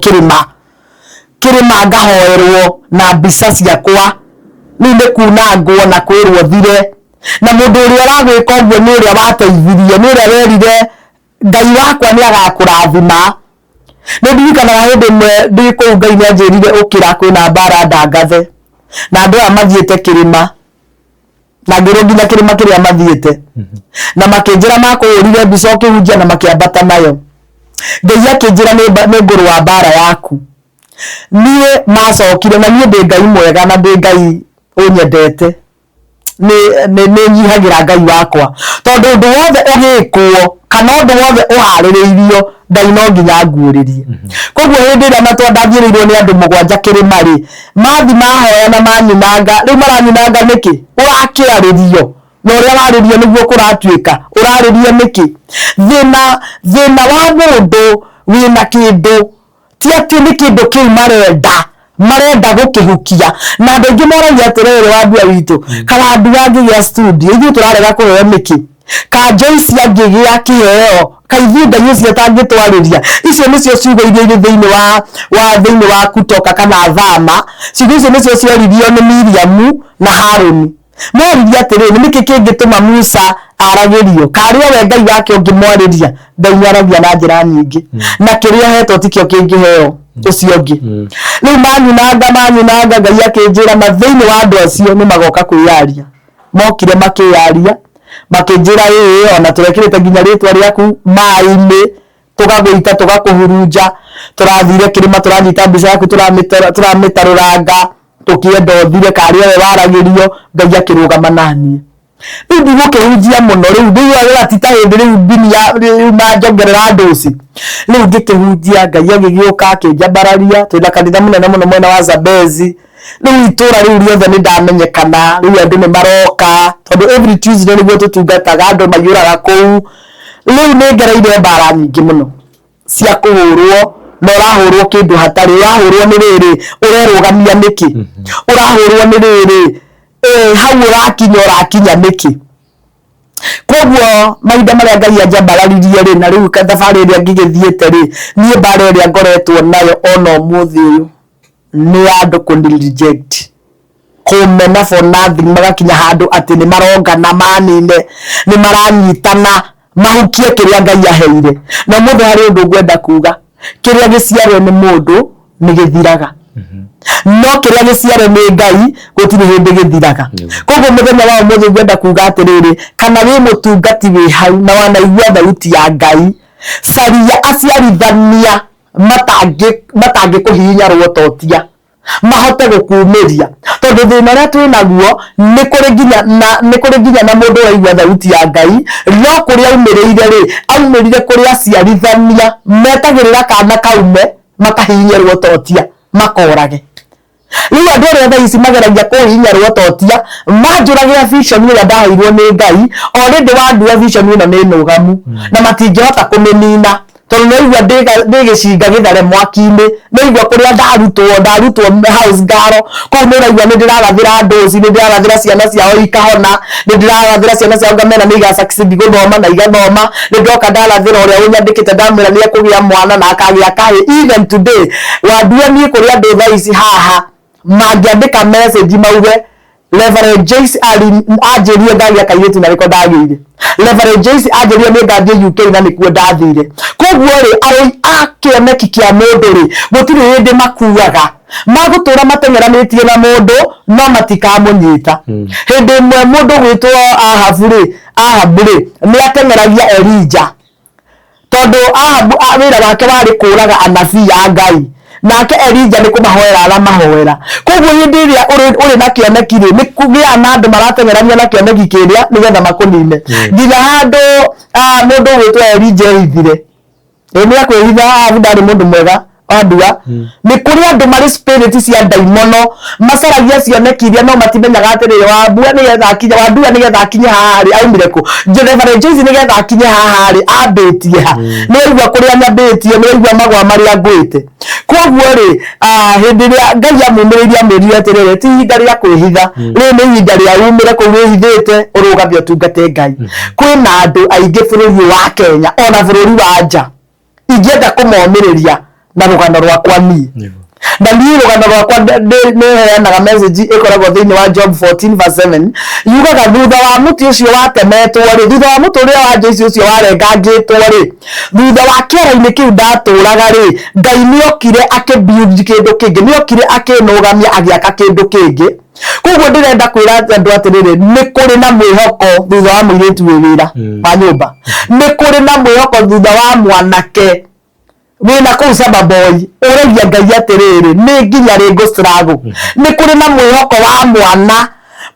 kĩrĩma ngahoerwo na mbica ciakwa rĩu nĩ kunangwo na kwĩrwo thire na mũndũ ũrĩa ũragwĩka ũguo nĩ ũrĩa wateithirie nĩ ũrĩa werire Ngai wakwa nĩ agakũrathima nĩ ndirikanaga hĩndĩ ĩmwe ndĩ kũu Ngai nĩ anjĩrire ũkĩra kwĩna mbara ndangathe na andũ aya mathiĩte kĩrĩma na ngĩrwo nginya kĩrĩma kĩrĩa mathiĩte na makĩnjĩra makũhũrire mbica ũkĩhunjia na makĩambata nayo Ngai akĩnjĩra nĩ ngũrũa mbara yaku niĩ macokire na niĩ ndĩ Ngai mwega na ndĩ Ngai ũnyendete nĩ nyihagĩra Ngai wakwa tondũ ũndũ wothe ũgĩkwo kana ũndũ wothe ũharĩrĩirio Ngai no nginya nguũrĩrie koguo hĩndĩ ĩrĩa matwandangĩrĩirwo nĩ andũ 7 kĩrĩma rĩ mathi mahoya na manyinanga rĩu maranyinanga nĩkĩ ũrakĩarĩrio na ũrĩa warĩrio nĩguo kũratuĩka ũrarĩrio nĩkĩ thĩna wa mũndũ wĩna kĩndũ ti atĩ nĩ kĩndũ kĩu marenda gũkĩhukia na andũ aingĩ moragia atĩrĩrĩ wa ndua witũ karandu angĩgĩa studio ithuĩ tũrarega kũheo nĩkĩ ka Joyce angĩgĩa kĩheo kaithuĩ Ngai ũcio atangĩtwarĩria icio nĩcio ciugo iria irĩ thĩinĩ wa kutoka kana thama ciugo icio nĩcio ciaririo nĩ Miriam na Harũni moririe atĩrĩrĩ nĩkĩ kĩngĩtũma Musa aragĩrio karĩa we Ngai wake ũngĩmwarĩria Ngai nĩaragia na njĩra nyingĩ na kĩrĩa hetwo tikĩo kĩngĩheo ũcio ũngĩ rĩu manyinanga Ngai akĩnjĩra thĩinĩ wa andũ acio nĩ magoka kwĩyaria mokire makĩyaria makĩnjĩra ona tũrekĩrĩte nginya rĩtwa rĩaku maĩ-inĩ tũgagũita tũgakũhurunja tũrathire kĩrĩma tũranyita mbica yaku tũramĩtarũranga tũkĩenda ũthire karĩa we waragĩrio Ngai akĩrũgama naniĩ rĩu ndigũkĩhunjia mũno rĩu ndĩigua tita hĩndĩ rĩu mbini rĩu na njongerera ndũci rĩu ngĩkĩhunjia Ngai agĩgĩũka akĩnjambararia twĩna kanitha mũnene mũno mwena wa Zambezi rĩu itũra rĩu rĩothe nĩ ndamenyekana rĩu andũ nĩ maroka tondũ every Tuesday nĩguo tũtungataga andũ maiyũraga kũu rĩu nĩ ngereire mbara nyingĩ mũno cia kũhũrwo na ũrahũrwo kĩndũ hatarĩ ũrahũrwo nĩ rĩrĩ ũrerũgamia nĩkĩ ũrahũrwo nĩ rĩrĩ hau ũrakinya nĩkĩ koguo mahinda marĩa Ngai anjambararirie rĩ na rĩu thabarĩ ĩrĩa ngĩgĩthiĩte rĩ niĩ mbara ĩrĩa ngoretwo nayo ona ũmũthĩ ũyũ nĩ andũ kũnireject kũmena for nothing magakinya handũ atĩ nĩ marongana manine nĩ maranyitana mahukie kĩrĩa Ngai aheire na mũndũ harĩ ũndũ ngwenda kuga kĩrĩa gĩciarwo nĩ mũndũ nĩ gĩthiraga no kĩrĩa gĩciarwo nĩ Ngai gũtirĩ hĩndĩ gĩthiraga koguo mũthenya wa ũmũthĩ ngwenda kuga atĩrĩrĩ kana wĩ mũtungati wĩ hau na wanaigua thauti ya Ngai caria aciarithania matangĩkũhihinya rwototia mahote gũkumĩria tondũ thĩna ũrĩa twĩ naguo nĩ kũrĩ nginya na mũndũ waigua thauti ya Ngai no kũrĩa aumĩrire kũrĩ aciarithania metagĩrĩra kana kaume makahihinya rwototia makorage riu andu ria thaa ici mageragia kuhinya rwototia manjuragira vision ira ndaheirwo ni Ngai already wandua vision ino ni nugamu na matingihota kuminina tondu noigua ndigicinga githare mwaki-ini noigua kuria ndarutwo house ngaro kuu niraigua ni ndirarathira ndoci ni ndirarathira ciana ciao ikahona ni ndirarathira ciana ciao ngamena ni igasucceed guthoma na igathoma ni ndoka ndarathira uria unyandikite ndamwira ni ekugia mwana na akagia kahi even today wandua ni kuria ndi thaa ici haha mangiandika message mauge Reverend Jace ajirie ngagia kairitu na riko ndagire Reverend Jace ajirie ni ngathie UK na nikuo ndathire koguo ri aroi akioneki kia mundu ri gutiri hindi makuaga magutura matengeranitie na mundu no matikamunyita hindi mwe mundu gwitwo Ahabu ri ni atengeragia Elijah tondu Ahabu wira wake wari kuraga anabii ya Ngai nake Elijah ni kumahoera ala mahoera koguo hindi ria uri na kioneki ri ni kugia na andu maratengerania na kioneki kiria nigetha makunine nginya handu mundu gwitwo Elijah ithire ni akwihitha Ahabu ndari mundu mwega andua ni kuri andu mari spirit cia daimono macaragia cioneki iria no matimenyaga atiriri wambua ni getha akinya wandua ni getha akinya hari aumire ku Reverend Jace ni getha akinya hari ambitie ha ni igua kuri anyambitie ni igua magwa mari angwite koguo ri hindi ria Ngai amumiriria mirire atiriri ti hinda ria kwihitha ri ni hinda ria umire ku wihithite urugamia tungate Ngai kwina andu aingi bururi wa Kenya ona bururi wa nja ingienda kumomiriria na rugano rwakwa ni na ni rugano rwakwa ne heanaga message ikoragwo thiini wa Job 14:7 yugaga thutha wa muti ucio watemetwo ri thutha wa muti uria wa Jace ucio warengangitwo ri thutha wa kiara-ini kiu ndaturaga ri Ngai niokire akibuild kindu kingi niokire akinugamia agiaka kindu kingi koguo ndirenda kwira andu atiriri ni kuri na mwihoko thutha wa muiritu wira wa nyumba ni kuri na mwihoko thutha wa mwanake wina kuu saba boy uragia Ngai atiriri ni nginya ringo struggle ni kuri na mwihoko wa mwana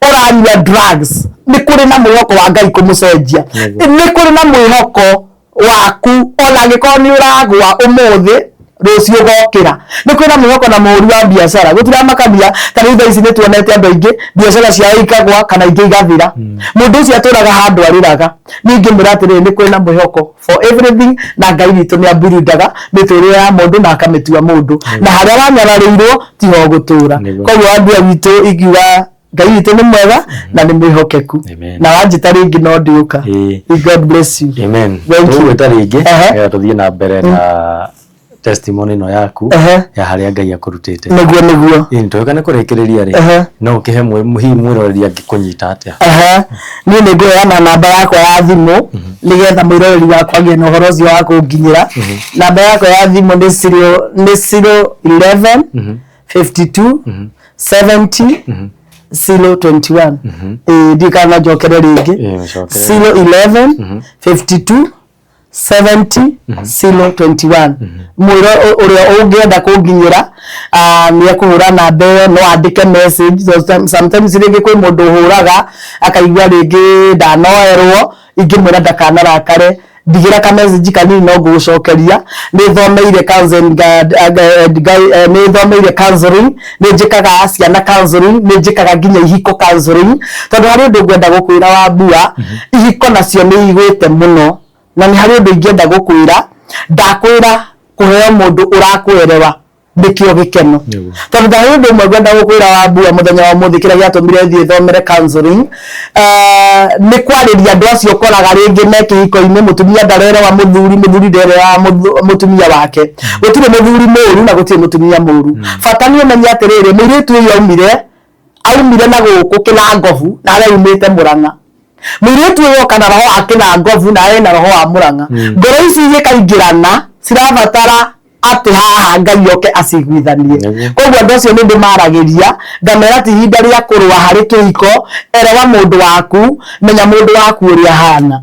uranyua drugs ni kuri na mwihoko wa Ngai kumucenjia ni kuri na mwihoko waku ona gikorwo ni uragwa umuthi rucio gokira ni kuri na mwihoko na muri wa biashara gutira makabia tani thaa ici ni tuonete andu aingi biashara cia ikagwa kana ingi igathira mundu ucio aturaga handu ariraga ningi muratiriri ni kuri na mwihoko for everything na Ngai witu ni aburindaga miturire ya mundu na akamitua mundu na haria wanyararirwo tiho gutura koguo andu witu igiwa Ngai witu ni mwega na ni mwihokeku na wanjita ringi no ndiuka God bless you amen tuwita ringi tuthie na mbere na testimony no yaku ya haria Ngai akurutite niguo nitoka ne kurikiriria ri no ukihe mwiroreri angikunyita atia ni nguheana namba yakwa ya thimu nigetha mwiroreri wakwa agie na uhoro ucio wa kunginyira namba yakwa ya thimu ni 011 52 70 021 ndikana njokere ringi 011 52 70 021 mwiro uria ungienda kunginyira ni akuhura namba iyo no andike message sometimes ringi kwi mundu huraga akaigua ringi ndanoerwo ingimwira ndakanarakare ndigira ka message kanini no gucokeria ni thomeire counseling ni thomeire counseling ni njikaga ciana counseling ni njikaga nginya ihiko counseling tondu hari undu ngwenda gukwira wa bua ihiko nacio ni igwite muno na ni hari undu ingenda gukwira ndakwira kuheo mundu urakwerewa nikio gikeno tondu hari undu mwe ngwenda gukwira wa bua muthenya wa muthi kira giatumire thie thomere counseling ni kwariria andu acio koraga ringi mekihiko-ini mutumia ndarerewa muthuri nderewa mutumia wake gutire muthuri muru na gutire mutumia muru bata ni umenye atiriri muiritu uyu aumire na guku kina ngovu na ara umite Murang'a muiritu uyu kana roho akina ngovu na ena roho wa Murang'a ngoro ici igikaingirana cirabatara ati haha Ngai oke aciguithanie koguo andu acio ni ndimaragiria ngamera ti hinda ria kurwa hari kihiko erewa mundu waku menya mundu waku uria hana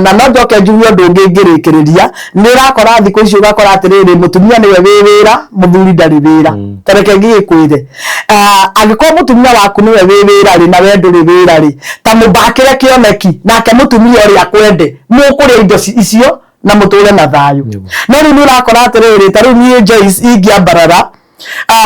na no njoke njuge undu ungi ngirikiriria ni rakora thiku icio gakora atiriri mutumia niwe wira muthuri ndari wira tareke ngikwire agiko mutumia waku niwe wira ri na we nduri wira ri ta mubakire kioneki nake mutumia uri akwende mukuria indo icio na muture na thayu no ni urakora atiriri taru ni Jace ingiambarara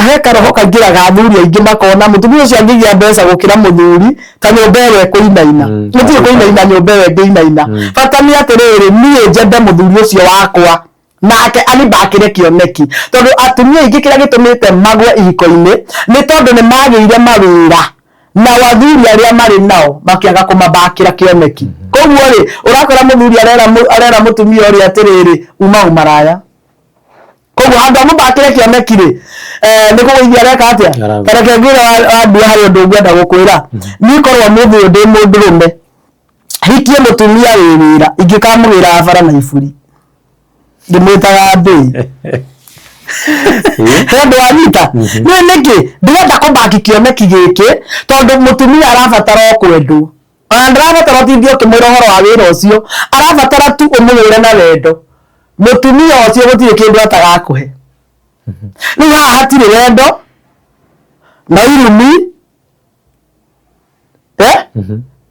he karoho kaingĩraga athuri aingĩ makona mũtumia ũcio angĩgĩa mbeca gũkĩra mũthuri ta nyũmba ĩyo ĩkũinaina mũtirĩ kũinaina nyũmba ĩyo ĩngĩinaina bata nĩ atĩrĩrĩ niĩ njende mũthuri ũcio wakwa nake anibakĩre kĩoneki tondũ atumia aingĩ kĩrĩa gĩtũmĩte magwe ihiko-inĩ nĩ tondũ nĩ magĩire mawĩra na wathuri arĩa marĩ nao makĩaga kũmabakĩra kĩoneki koguo rĩ ũrakora mũthuri arera mũtumia ũrĩa atĩrĩrĩ uma umaraya koguo handũ amũbakĩre kĩoneki rĩ nĩ kũgũithia areka atĩa tareke ngwĩra wandua harĩ ũndũ ngwenda gũkwĩra niĩ korwo mũthĩ ũyũ ndĩ mũndũrũme hikie mũtumia wĩ wĩra ingĩkamũgĩra bara na iburi ndĩmwĩtaga mbei hendo anyita nĩ nĩkĩ ndĩrenda kũbaki kĩoneki gĩkĩ tondũ mũtumia arabatara kwendwo ona ndĩrabatara ũtithio ũkĩmwĩra ũhoro wa wĩra ũcio arabatara tu ũmũgĩre na wendo mũtumia ũcio gũtirĩ kĩndũ atagakũhe rĩu haha hatirĩ wendo na irumi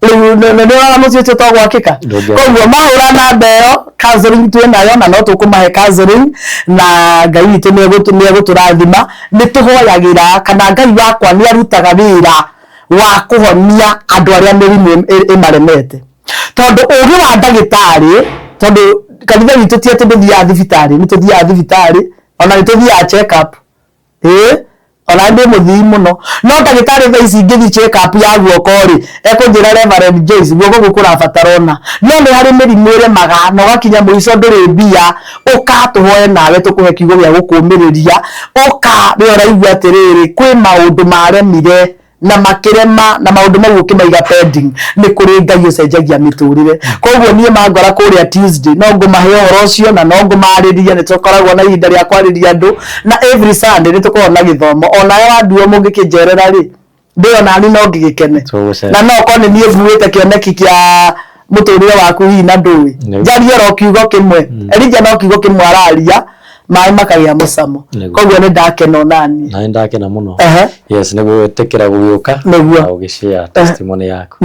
nĩ wara mũciĩ ũcio twagwakĩka koguo mahũra namba ĩyo counseling twĩnayo na no tũkũmahe counseling na Ngai witũ nĩ egũtũrathima nĩ tũhoyagĩra kana Ngai wakwa nĩ arutaga wĩra wa kũhonia andũ arĩa mĩrimũ ĩmaremete tondũ ũgĩ wa ndagĩtarĩ tondũ kanitha witũ ti atĩ ndũthiaga thibitarĩ nĩ tũthiaga thibitarĩ ona nĩ tũthiaga check up ona ndĩ mũthii mũno no ndagĩtarĩ thaa ici ingĩthi check up ya guoko rĩ ekũnjĩra Reverend Joyce guoko gũkũrabatarona no nĩ harĩ mĩrimũ ĩremaga na ũgakinya mũico ndũrĩ mbia ũkatũhoe nawe tũkũhe kiugo gĩa gũkũũmĩrĩria ũka we ũraigua atĩrĩrĩ kwĩ maũndũ maremire na makĩrema na maũndũ mau ũkĩmaiga pending nĩ kũrĩ Ngai ũcenjagia mĩtũrĩre koguo niĩ mangora kũrĩa Tuesday no ngũmahe ũhoro ũcio na no ngũmarĩria nĩ tũkoragwo na ihinda rĩa kwarĩria andũ na every Sunday nĩ tũkoragwo na gĩthomo ona we wanduo mũngĩkĩnjerera rĩ ndĩ ona niĩ no ngĩgĩkene na no korwo nĩ niĩ mbuĩte kĩoneki kĩa mũtũrĩre waku hihi na ndũĩ njarie ro kiugo kĩmwe Elijah no kiugo kĩmwe araria maĩ makagĩa mũcamo koguo nĩ ndakena onani na ndakena mũno yes nĩguo wĩtĩkĩra gũgĩũka na ũgĩshare testimony yaku